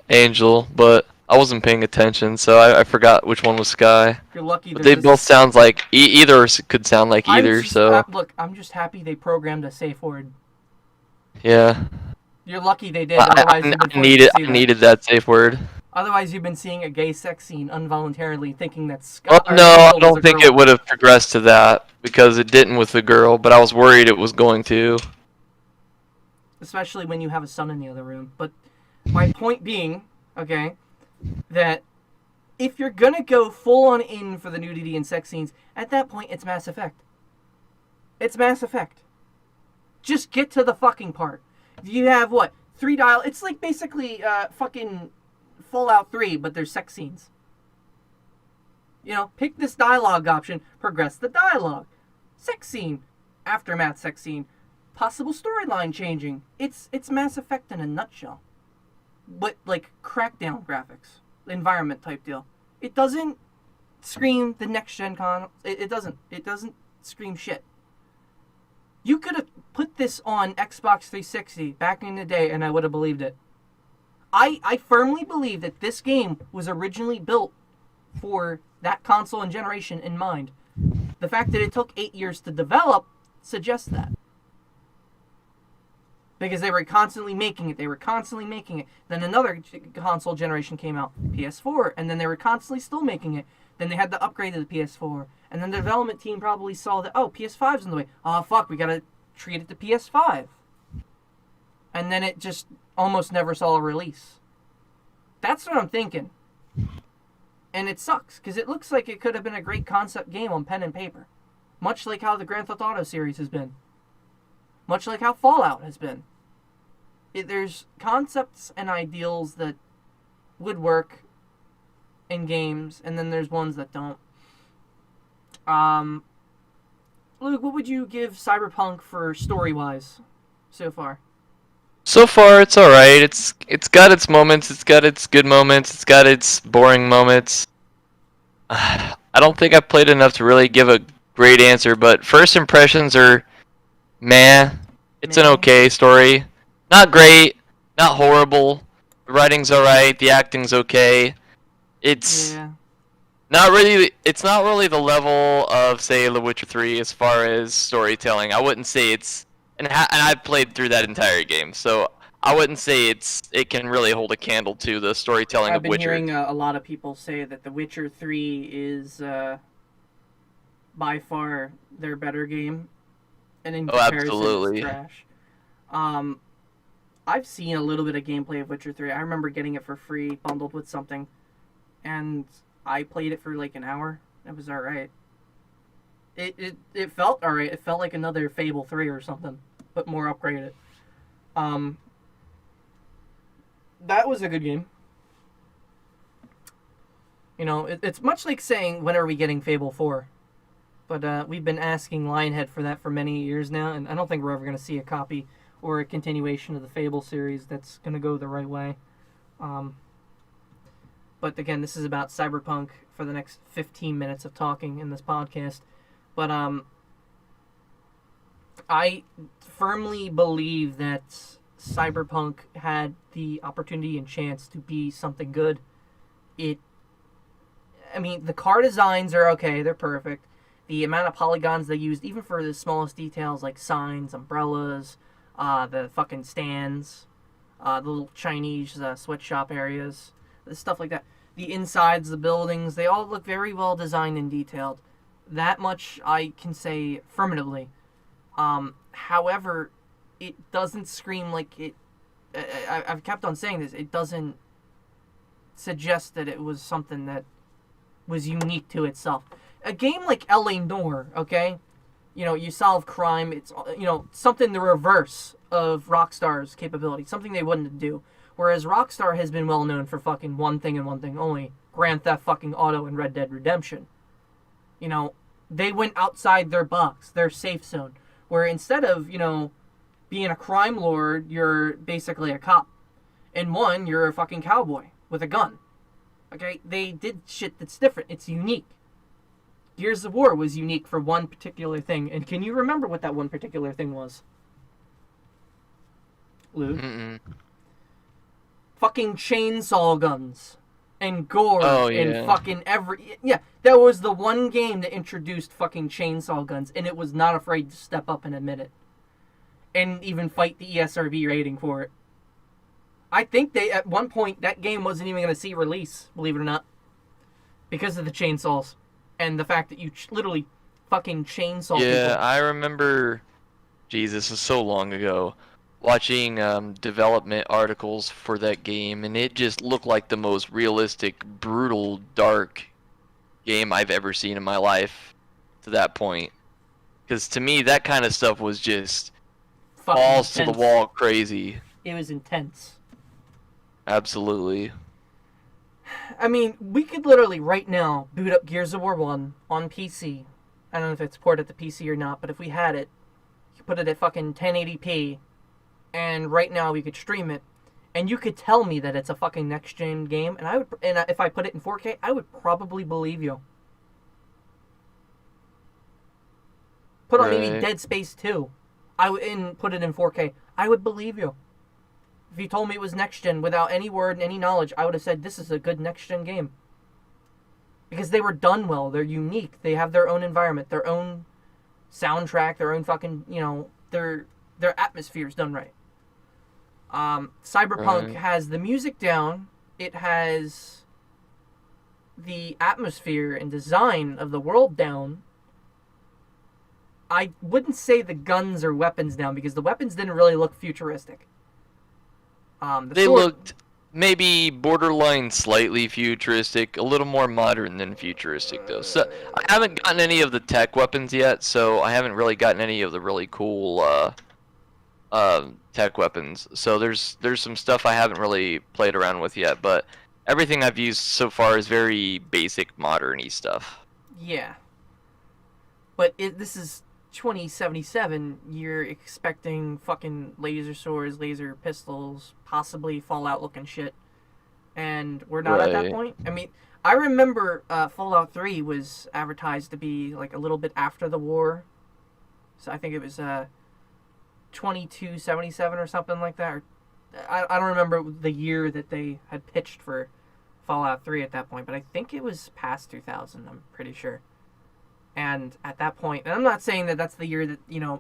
Angel, but I wasn't paying attention, so I forgot which one was Sky. You're lucky But there's they both this. sound like either could sound like I'm either. just So look. I'm just happy they programmed a safe word. yeah, You're lucky they did. Otherwise, you've been I forced to needed see I that. needed that safe word. Otherwise, you've been seeing a gay sex scene involuntarily, thinking that Well, Scott or no, I Angel was a don't think girl. it would have progressed to that because it didn't with the girl, but I was worried it was going to. Especially when you have a son in the other room. But my point being, okay, that if you're gonna go full on in for the nudity and sex scenes, at that point it's Mass Effect. It's Mass Effect. Just get to the fucking part. You have what? 3 dial. It's like basically fucking Fallout 3, but there's sex scenes. You know, pick this dialogue option, progress the dialogue. Sex scene, aftermath sex scene, possible storyline changing. It's Mass Effect in a nutshell. But like crackdown graphics, environment type deal. It doesn't scream the next gen con. It doesn't. It doesn't scream shit. You could have put this on Xbox 360 back in the day, and I would have believed it. I firmly believe that this game was originally built for that console and generation in mind. The fact that it took 8 years to develop suggests that. Because they were constantly making it. Then another console generation came out, PS4, and then they were constantly still making it. Then they had to upgrade to the PS4. And then the development team probably saw that, oh, PS5's in the way. Oh, fuck, we gotta treat it to PS5. And then it just almost never saw a release. That's what I'm thinking. And it sucks, because it looks like it could have been a great concept game on pen and paper. Much like how the Grand Theft Auto series has been. Much like how Fallout has been. There's concepts and ideals that would work in games, and then there's ones that don't. Luke, what would you give Cyberpunk for story-wise so far? So far, it's all right. It's got its moments. It's got its good moments. It's got its boring moments. I don't think I've played enough to really give a great answer, but first impressions are meh. It's an Meh. okay story. Not great, not horrible. The writing's alright, the acting's okay. It's Yeah. it's not really the level of, say, The Witcher 3 as far as storytelling. I wouldn't say it's and I've played through that entire game, so I wouldn't say it can really hold a candle to the storytelling I've of been Witcher. hearing a lot of people say that The Witcher 3 is by far their better game, and in comparison, Absolutely. it's trash. I've seen a little bit of gameplay of Witcher 3. I remember getting it for free, bundled with something, and I played it for like an hour. It was alright. It felt alright. It felt like another Fable 3 or something, but more upgraded. That was a good game. You know, it's much like saying, when are we getting Fable 4? But we've been asking Lionhead for that for many years now, and I don't think we're ever going to see a copy or a continuation of the Fable series that's going to go the right way. But again, this is about Cyberpunk for the next 15 minutes of talking in this podcast. But I firmly believe that Cyberpunk had the opportunity and chance to be something good. The car designs are okay, they're perfect. The amount of polygons they used, even for the smallest details like signs, umbrellas, the fucking stands, the little Chinese sweatshop areas, stuff like that. The insides, the buildings, they all look very well designed and detailed. That much I can say affirmatively. However, it doesn't scream like it. I've kept on saying this. It doesn't suggest that it was something that was unique to itself. A game like L.A. Noire, okay? You know, you solve crime. It's, something the reverse of Rockstar's capability. Something they wouldn't do. Whereas Rockstar has been well known for fucking one thing and one thing only. Grand Theft fucking Auto and Red Dead Redemption. You know, they went outside their box, their safe zone. Where instead of, being a crime lord, you're basically a cop. In one, you're a fucking cowboy with a gun. Okay? They did shit that's different. It's unique. Gears of War was unique for one particular thing. And can you remember what that one particular thing was? Luke? Mm-mm. Fucking chainsaw guns. And gore. Oh, And yeah. fucking every... Yeah, that was the one game that introduced fucking chainsaw guns. And it was not afraid to step up and admit it. And even fight the ESRB rating for it. I think they, at one point, that game wasn't even going to see release, believe it or not. Because of the chainsaws. And the fact that you literally fucking chainsaw Yeah, people. I remember. Geez, this was so long ago. Watching development articles for that game, and it just looked like the most realistic, brutal, dark game I've ever seen in my life. To that point, because to me, that kind of stuff was just Fucking balls to the intense. wall, crazy. It was intense. Absolutely. I mean, we could literally right now boot up Gears of War 1 on PC. I don't know if it's ported to PC or not, but if we had it, you put it at fucking 1080p, and right now we could stream it, and you could tell me that it's a fucking next-gen game, and if I put it in 4K, I would probably believe you. Put on maybe Right. Dead Space 2, and put it in 4K, I would believe you. If you told me it was next-gen without any word and any knowledge, I would have said this is a good next-gen game. Because they were done well. They're unique. They have their own environment, their own soundtrack, their own fucking, their atmosphere's done right. Cyberpunk Right. has the music down. It has the atmosphere and design of the world down. I wouldn't say the guns or weapons down because the weapons didn't really look futuristic. They looked maybe borderline slightly futuristic, a little more modern than futuristic though. So I haven't gotten any of the tech weapons yet, so I haven't really gotten any of the really cool tech weapons. So there's some stuff I haven't really played around with yet, but everything I've used so far is very basic modern-y stuff. Yeah. But this is 2077. You're expecting fucking laser swords, laser pistols, possibly Fallout looking shit. And we're not at that Right. point. I mean, I remember Fallout 3 was advertised to be like a little bit after the war. So I think it was 2277 or something like that. Or, I don't remember the year that they had pitched for Fallout 3 at that point, but I think it was past 2000, I'm pretty sure. And at that point, and I'm not saying that that's the year that,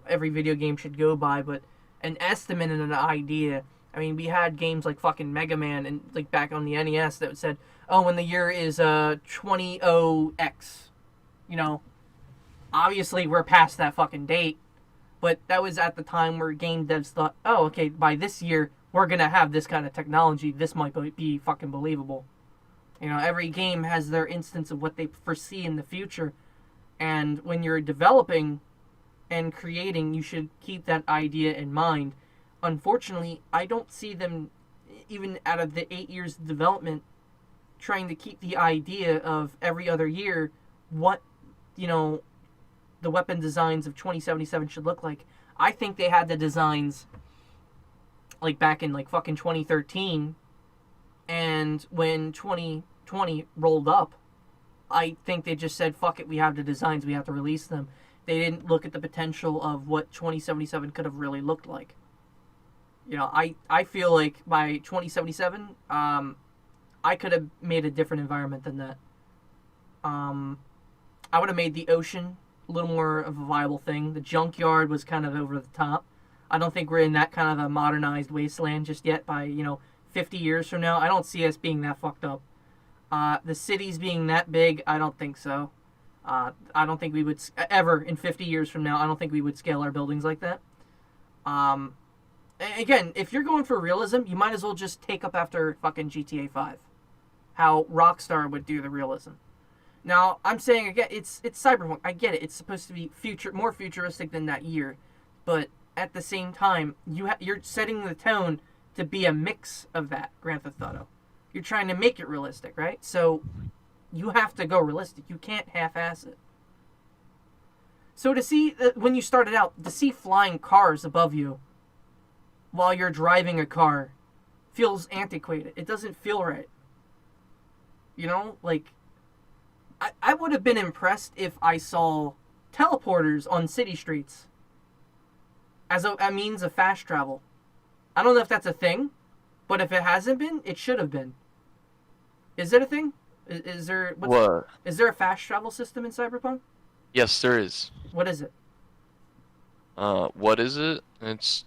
every video game should go by, but an estimate and an idea. I mean, we had games like fucking Mega Man and like back on the NES that said, oh, when the year is 20X. Obviously we're past that fucking date, but that was at the time where game devs thought, oh, okay, by this year, we're going to have this kind of technology. This might be fucking believable. Every game has their instance of what they foresee in the future. And when you're developing and creating, you should keep that idea in mind. Unfortunately, I don't see them, even out of the 8 years of development, trying to keep the idea of every other year what, the weapon designs of 2077 should look like. I think they had the designs like back in like fucking 2013, and when 2020 rolled up, I think they just said, fuck it, we have the designs, we have to release them. They didn't look at the potential of what 2077 could have really looked like. I feel like by 2077, I could have made a different environment than that. I would have made the ocean a little more of a viable thing. The junkyard was kind of over the top. I don't think we're in that kind of a modernized wasteland just yet by, 50 years from now. I don't see us being that fucked up. The cities being that big, I don't think so. I don't think we would ever in 50 years from now. I don't think we would scale our buildings like that. Again, if you're going for realism, you might as well just take up after fucking GTA 5, how Rockstar would do the realism. Now, I'm saying again, it's Cyberpunk. I get it. It's supposed to be more futuristic than that year, but at the same time, you're setting the tone to be a mix of that Grand Theft Auto. You're trying to make it realistic, right? So you have to go realistic. You can't half-ass it. So to see, when you started out, to see flying cars above you while you're driving a car feels antiquated. It doesn't feel right. I would have been impressed if I saw teleporters on city streets as a means of fast travel. I don't know if that's a thing, but if it hasn't been, it should have been. Is it a thing? Is there What? is there a fast travel system in Cyberpunk? Yes, there is. What is it? What is it? It's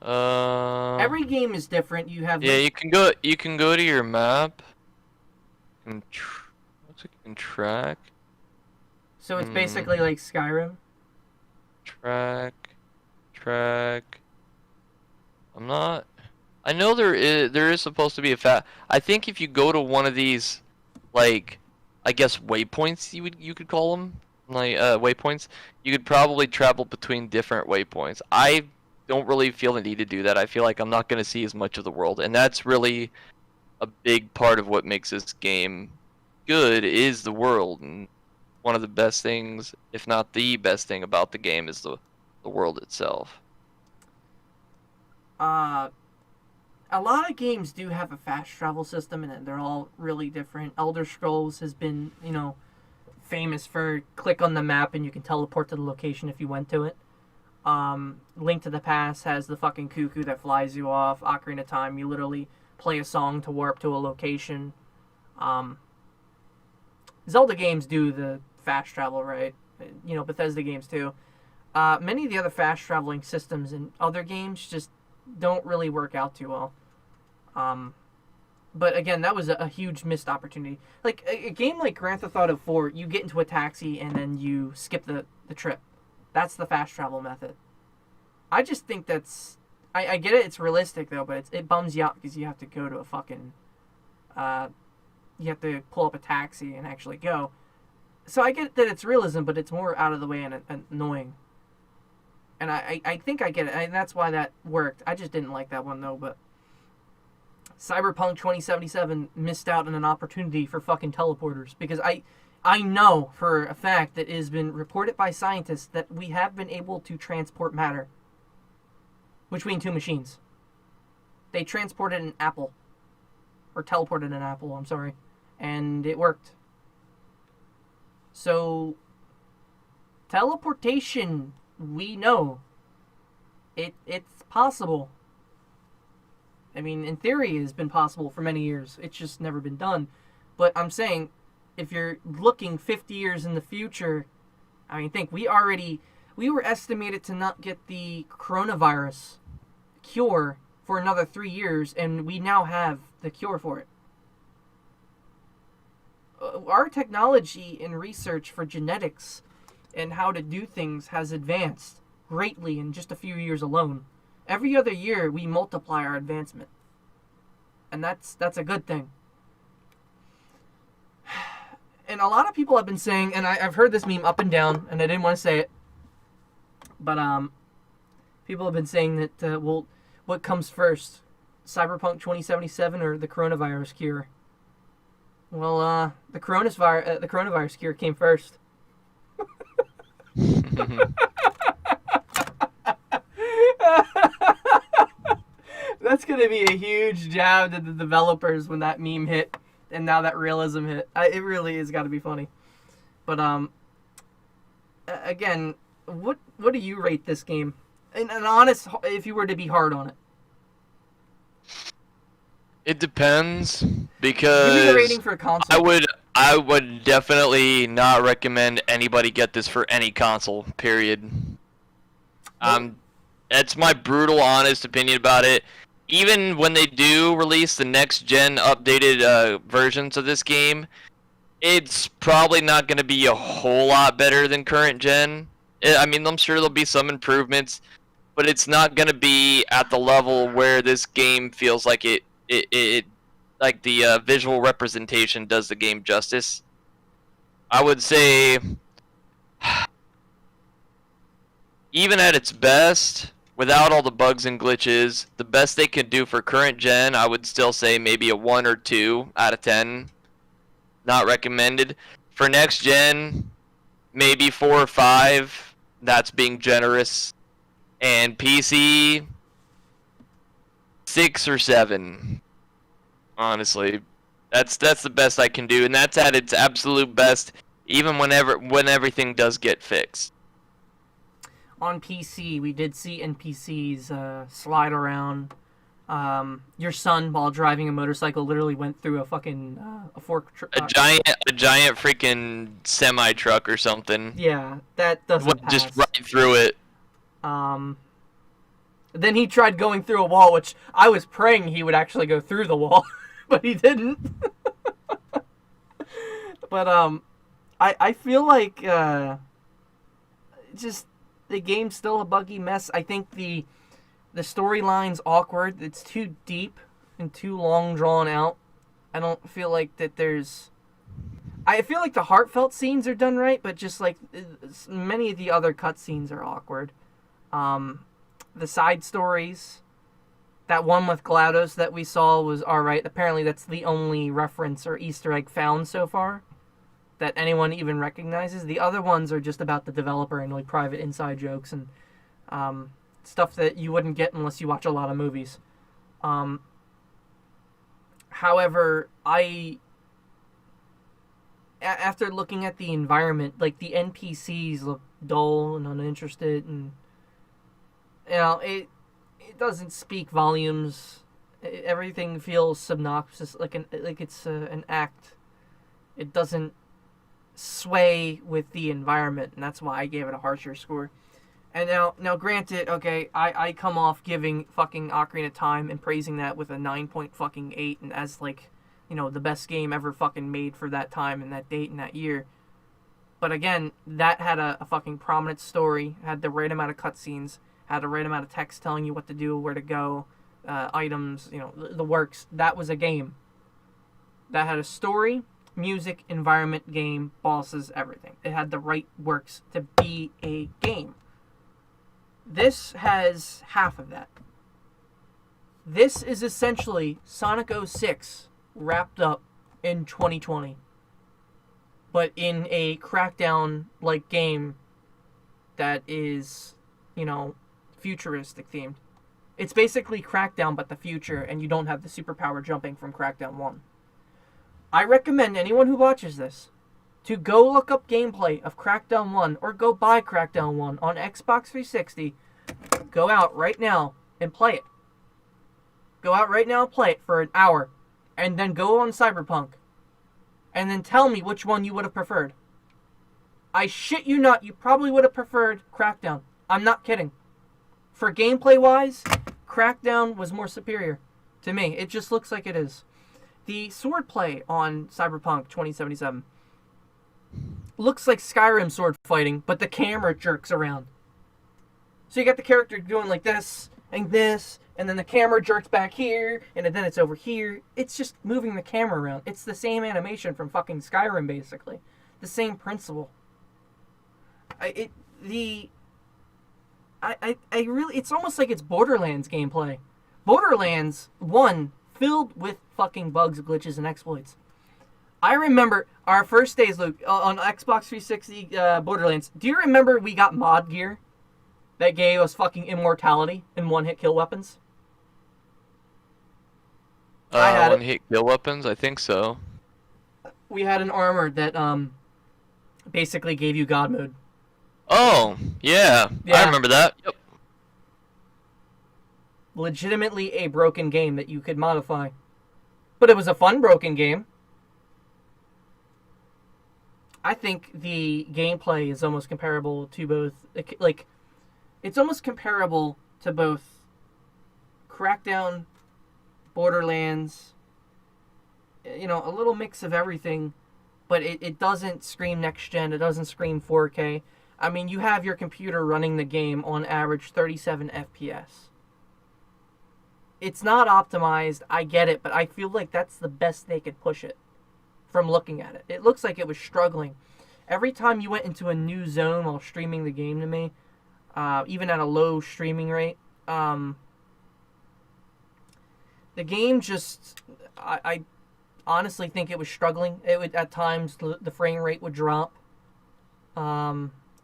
Every game is different. You have yeah, you can go to your map and what's it can track? so it's basically like Skyrim. Track. I'm not. I know there is supposed to be I think if you go to one of these, like, I guess waypoints you could call them, like waypoints, you could probably travel between different waypoints. I don't really feel the need to do that. I feel like I'm not gonna see as much of the world, and that's really a big part of what makes this game good is the world. And one of the best things, if not the best thing about the game, is the world itself. A lot of games do have a fast travel system, and they're all really different. Elder Scrolls has been, famous for click on the map and you can teleport to the location if you went to it. Link to the Past has the fucking cuckoo that flies you off. Ocarina of Time, you literally play a song to warp to a location. Zelda games do the fast travel, right? Bethesda games too. Many of the other fast traveling systems in other games just don't really work out too well. But again, that was a huge missed opportunity. Like a game like Grand Theft Auto 4, you get into a taxi and then you skip the trip. That's the fast travel method. I just think that's... I get it, it's realistic though, but it bums you out because you have to go to a fucking... you have to pull up a taxi and actually go. So I get that it's realism, but it's more out of the way and annoying. And I think I get it, and that's why that worked. I just didn't like that one though, but... Cyberpunk 2077 missed out on an opportunity for fucking teleporters because I know for a fact that it has been reported by scientists that we have been able to transport matter between two machines. They transported an apple. Or teleported an apple, I'm sorry. And it worked. So, teleportation, we know. It's possible. I mean, in theory, it has been possible for many years. It's just never been done. But I'm saying, if you're looking 50 years in the future, I mean, think, we were estimated to not get the coronavirus cure for another 3 years, and we now have the cure for it. Our technology and research for genetics and how to do things has advanced greatly in just a few years alone. Every other year, we multiply our advancement. And that's a good thing. And a lot of people have been saying, and I've heard this meme up and down, and I didn't want to say it, but people have been saying that, what comes first? Cyberpunk 2077 or the coronavirus cure? Well, the coronavirus cure came first. That's going to be a huge jab to the developers when that meme hit, and now that realism hit. It really has got to be funny. But, again, what do you rate this game? And honest, if you were to be hard on it. It depends, because Give me the rating for a console. I would definitely not recommend anybody get this for any console, period. That's my brutal, honest opinion about it. Even when they do release the next gen updated versions of this game, it's probably not going to be a whole lot better than current gen. I mean, I'm sure there'll be some improvements, but it's not going to be at the level where this game feels like it like the visual representation does the game justice. I would say, even at its best, without all the bugs and glitches, the best they could do for current gen, I would still say maybe a 1 or 2 out of 10. Not recommended. For next gen, maybe 4 or 5. That's being generous. And PC, 6 or 7. Honestly, That's the best I can do, and that's at its absolute best, even when everything does get fixed. On PC, we did see NPCs slide around. Your son, while driving a motorcycle, literally went through a fucking a fork. A giant freaking semi truck or something. Yeah, that doesn't Went pass. just right through it. Then he tried going through a wall, which I was praying he would actually go through the wall, but he didn't. But I feel like just the game's still a buggy mess. I think the storyline's awkward. It's too deep and too long drawn out. I don't feel like that there's... I feel like the heartfelt scenes are done right, but just like many of the other cutscenes are awkward. The side stories, that one with GLaDOS that we saw was alright. Apparently that's the only reference or Easter egg found so far that anyone even recognizes. The other ones are just about the developer and like private inside jokes and stuff that you wouldn't get unless you watch a lot of movies. However, after looking at the environment, like the NPCs look dull and uninterested, and it doesn't speak volumes. Everything feels obnoxious, like it's an act. It doesn't sway with the environment, and that's why I gave it a harsher score. And now granted, okay, I come off giving fucking Ocarina of Time and praising that with a 9.8 and as like, the best game ever fucking made for that time and that date and that year. But again, that had a fucking prominent story, had the right amount of cutscenes, had the right amount of text telling you what to do, where to go, items, the works. That was a game. That had a story, music, environment, game, bosses, everything. It had the right works to be a game. This has half of that. This is essentially Sonic 06 wrapped up in 2020. But in a Crackdown-like game that is, futuristic themed. It's basically Crackdown but the future, and you don't have the superpower jumping from Crackdown 1. I recommend anyone who watches this to go look up gameplay of Crackdown 1 or go buy Crackdown 1 on Xbox 360. Go out right now and play it. Go out right now and play it for an hour. And then go on Cyberpunk. And then tell me which one you would have preferred. I shit you not, you probably would have preferred Crackdown. I'm not kidding. For gameplay-wise, Crackdown was more superior to me. It just looks like it is. The swordplay on Cyberpunk 2077 looks like Skyrim sword fighting, but the camera jerks around. So you got the character doing like this, and then the camera jerks back here, and then it's over here. It's just moving the camera around. It's the same animation from fucking Skyrim, basically. The same principle. It's almost like it's Borderlands gameplay. Borderlands 1 filled with fucking bugs, glitches, and exploits. I remember our first days, Luke, on Xbox 360 Borderlands. Do you remember we got mod gear that gave us fucking immortality and one-hit kill weapons? One-hit kill weapons? I think so. We had an armor that basically gave you God mode. Oh, yeah. I remember that. Yep. Legitimately a broken game that you could modify. But it was a fun broken game. I think the gameplay is almost comparable to both... it's almost comparable to both Crackdown, Borderlands, a little mix of everything, but it doesn't scream next gen, it doesn't scream 4K. I mean, you have your computer running the game on average 37 FPS. It's not optimized, I get it, but I feel like that's the best they could push it from looking at it. It looks like it was struggling. Every time you went into a new zone while streaming the game to me, even at a low streaming rate, the game just... I honestly think it was struggling. It would, at times, the frame rate would drop.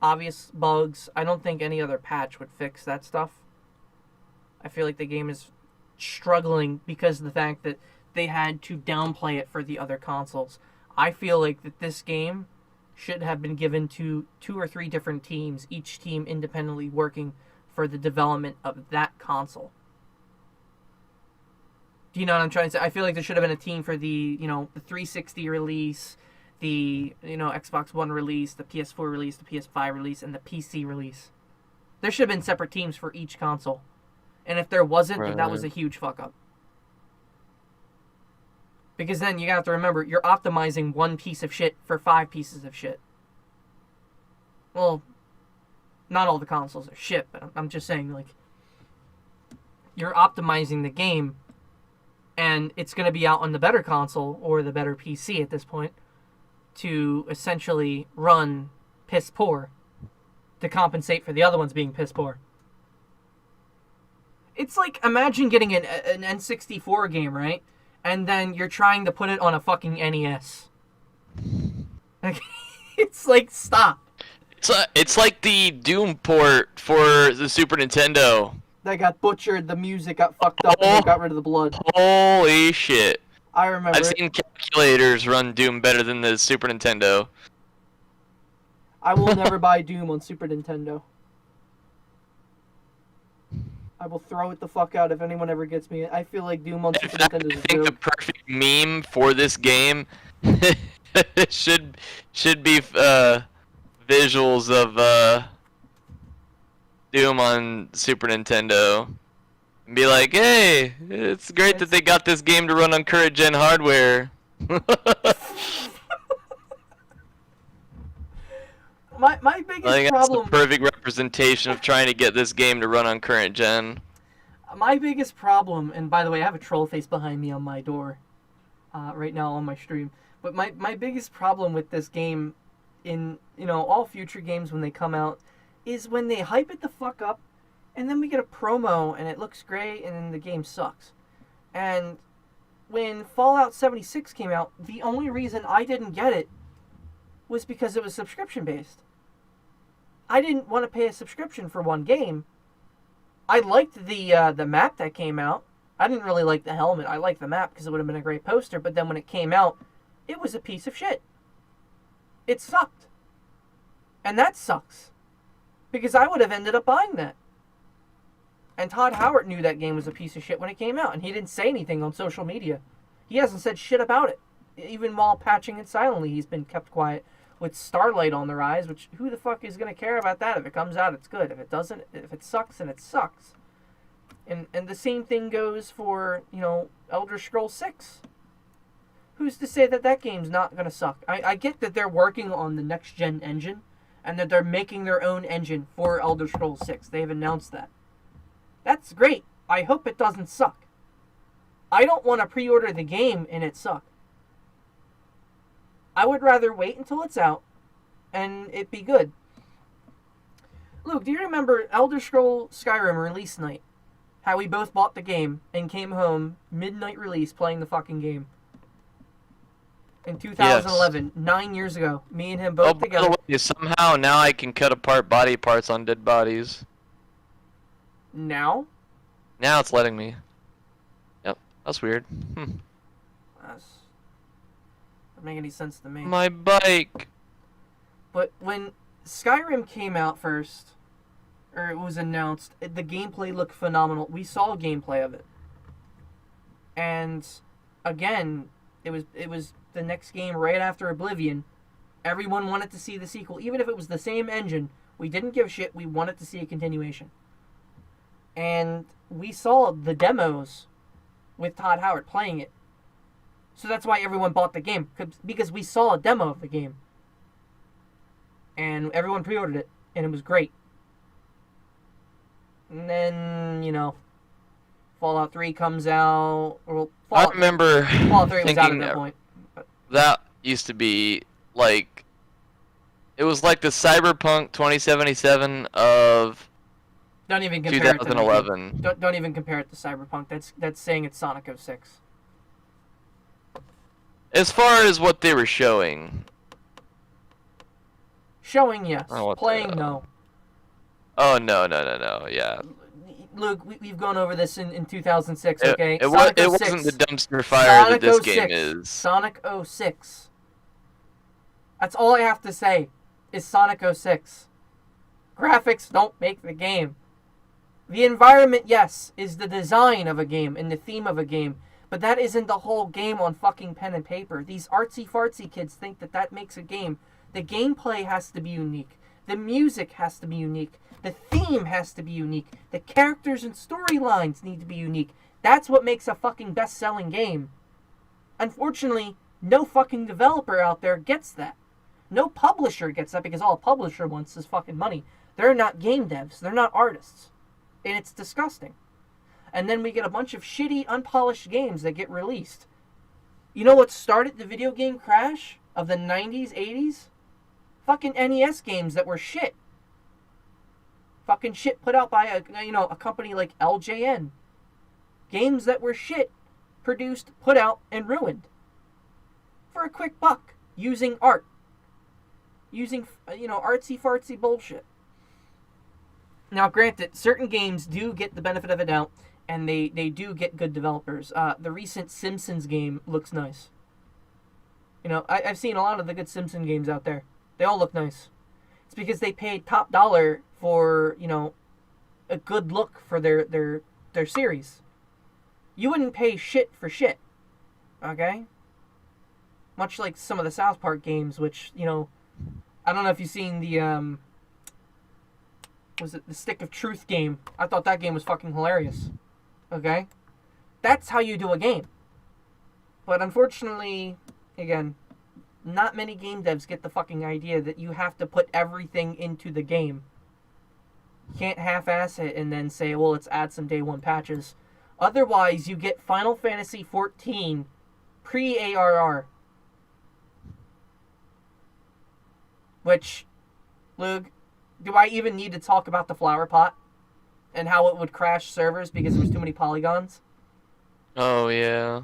Obvious bugs. I don't think any other patch would fix that stuff. I feel like the game is struggling because of the fact that they had to downplay it for the other consoles. I feel like that this game should have been given to 2 or 3 different teams, each team independently working for the development of that console. Do you know what I'm trying to say? I feel like there should have been a team for the 360 release, the Xbox One release, the PS4 release, the PS5 release, and the PC release. There should have been separate teams for each console. And if there wasn't, then that was a huge fuck up. Because then you have to remember, you're optimizing one piece of shit for 5 pieces of shit. Well, not all the consoles are shit, but I'm just saying, like, you're optimizing the game, and it's going to be out on the better console, or the better PC at this point, to essentially run piss poor, to compensate for the other ones being piss poor. It's like, imagine getting an N64 game, right? And then you're trying to put it on a fucking NES. Like, it's like, stop. It's like the Doom port for the Super Nintendo. That got butchered, the music got fucked up, and they got rid of the blood. Holy shit. I remember I've seen calculators run Doom better than the Super Nintendo. I will never buy Doom on Super Nintendo. I will throw it the fuck out if anyone ever gets me. I feel like Doom on Super Nintendo is I think the perfect meme for this game should be visuals of Doom on Super Nintendo. And be like, hey, it's great that they got this game to run on current gen hardware. My biggest I think problem. that's the perfect representation of trying to get this game to run on current gen. My biggest problem, and by the way, I have a troll face behind me on my door right now on my stream. But my biggest problem with this game, in all future games when they come out, is when they hype it the fuck up, and then we get a promo and it looks great, and then the game sucks. And when Fallout 76 came out, the only reason I didn't get it was because it was subscription based. I didn't want to pay a subscription for one game. I liked the map that came out. I didn't really like the helmet. I liked the map because it would have been a great poster. But then when it came out, it was a piece of shit. It sucked. And that sucks. Because I would have ended up buying that. And Todd Howard knew that game was a piece of shit when it came out. And he didn't say anything on social media. He hasn't said shit about it. Even while patching it silently, he's been kept quiet. With Starlight on the rise, which, who the fuck is going to care about that? If it comes out, it's good. If it doesn't, if it sucks, then it sucks. And the same thing goes for, Elder Scrolls 6. Who's to say that game's not going to suck? I get that they're working on the next-gen engine, and that they're making their own engine for Elder Scrolls 6. They've announced that. That's great. I hope it doesn't suck. I don't want to pre-order the game and it suck. I would rather wait until it's out and it be good. Luke, do you remember Elder Scrolls Skyrim release night? How we both bought the game and came home midnight release playing the fucking game. In 2011, yes. 9 years ago. Me and him both together. Somehow now I can cut apart body parts on dead bodies. Now? Now it's letting me. Yep, that's weird. Doesn't make any sense to me. My bike. But when Skyrim came out first, or it was announced, the gameplay looked phenomenal. We saw gameplay of it, and again, it was the next game right after Oblivion. Everyone wanted to see the sequel, even if it was the same engine. We didn't give a shit. We wanted to see a continuation, and we saw the demos with Todd Howard playing it. So that's why everyone bought the game, because we saw a demo of the game. And everyone pre-ordered it, and it was great. And then, Fallout 3 comes out. I remember Fallout 3 was out at that point. That used to be, like, it was like the Cyberpunk 2077 of don't even compare 2011. It to don't even compare it to Cyberpunk. That's saying it's Sonic 06. As far as what they were showing. Showing, yes. Playing, no. Oh, no, yeah. Luke, we've gone over this in 2006, It, okay? it, was, Sonic it 06. wasn't the dumpster fire Sonic that this 06. game is. Sonic 06. That's all I have to say is Sonic 06. Graphics don't make the game. The environment, yes, is the design of a game and the theme of a game, but that isn't the whole game on fucking pen and paper. These artsy-fartsy kids think that makes a game. The gameplay has to be unique. The music has to be unique. The theme has to be unique. The characters and storylines need to be unique. That's what makes a fucking best-selling game. Unfortunately, no fucking developer out there gets that. No publisher gets that because all a publisher wants is fucking money. They're not game devs. They're not artists. And it's disgusting. And then we get a bunch of shitty, unpolished games that get released. You know what started the video game crash of the 90s, 80s? Fucking NES games that were shit. Fucking shit put out by a company like LJN. Games that were shit, produced, put out, and ruined. For a quick buck. Using art. Using, artsy-fartsy bullshit. Now, granted, certain games do get the benefit of a doubt, and they do get good developers. The recent Simpsons game looks nice. I've seen a lot of the good Simpsons games out there. They all look nice. It's because they paid top dollar for, a good look for their series. You wouldn't pay shit for shit. Okay? Much like some of the South Park games, which, I don't know if you've seen the, was it the Stick of Truth game? I thought that game was fucking hilarious. Okay? That's how you do a game. But unfortunately, again, not many game devs get the fucking idea that you have to put everything into the game. You can't half-ass it and then say, well, let's add some day one patches. Otherwise, you get Final Fantasy XIV pre-ARR. Which, Luke, do I even need to talk about the flower pot? And how it would crash servers because there was too many polygons? Oh, yeah.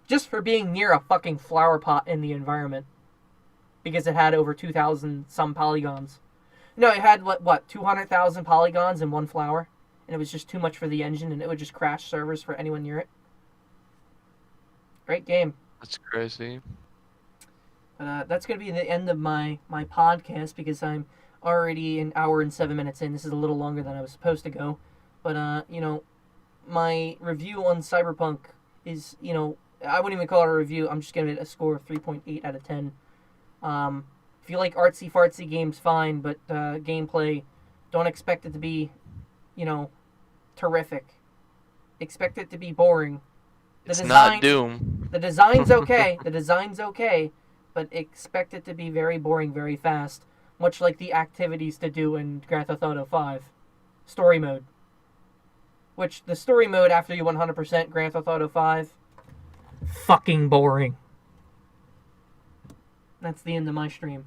Just for being near a fucking flower pot in the environment. Because it had over 2,000 some polygons. No, it had, 200,000 polygons in one flower? And it was just too much for the engine, and it would just crash servers for anyone near it. Great game. That's crazy. But that's going to be the end of my podcast, because I'm already an hour and 7 minutes in. This is a little longer than I was supposed to go. But, my review on Cyberpunk is, I wouldn't even call it a review. I'm just giving it a score of 3.8 out of 10. If you like artsy-fartsy games, fine, but gameplay, don't expect it to be, terrific. Expect it to be boring. It's not Doom. The design's okay. The design's okay, but expect it to be very boring very fast, much like the activities to do in Grand Theft Auto 5. Story mode. Which, the story mode after you 100% Grand Theft Auto 5, fucking boring. That's the end of my stream.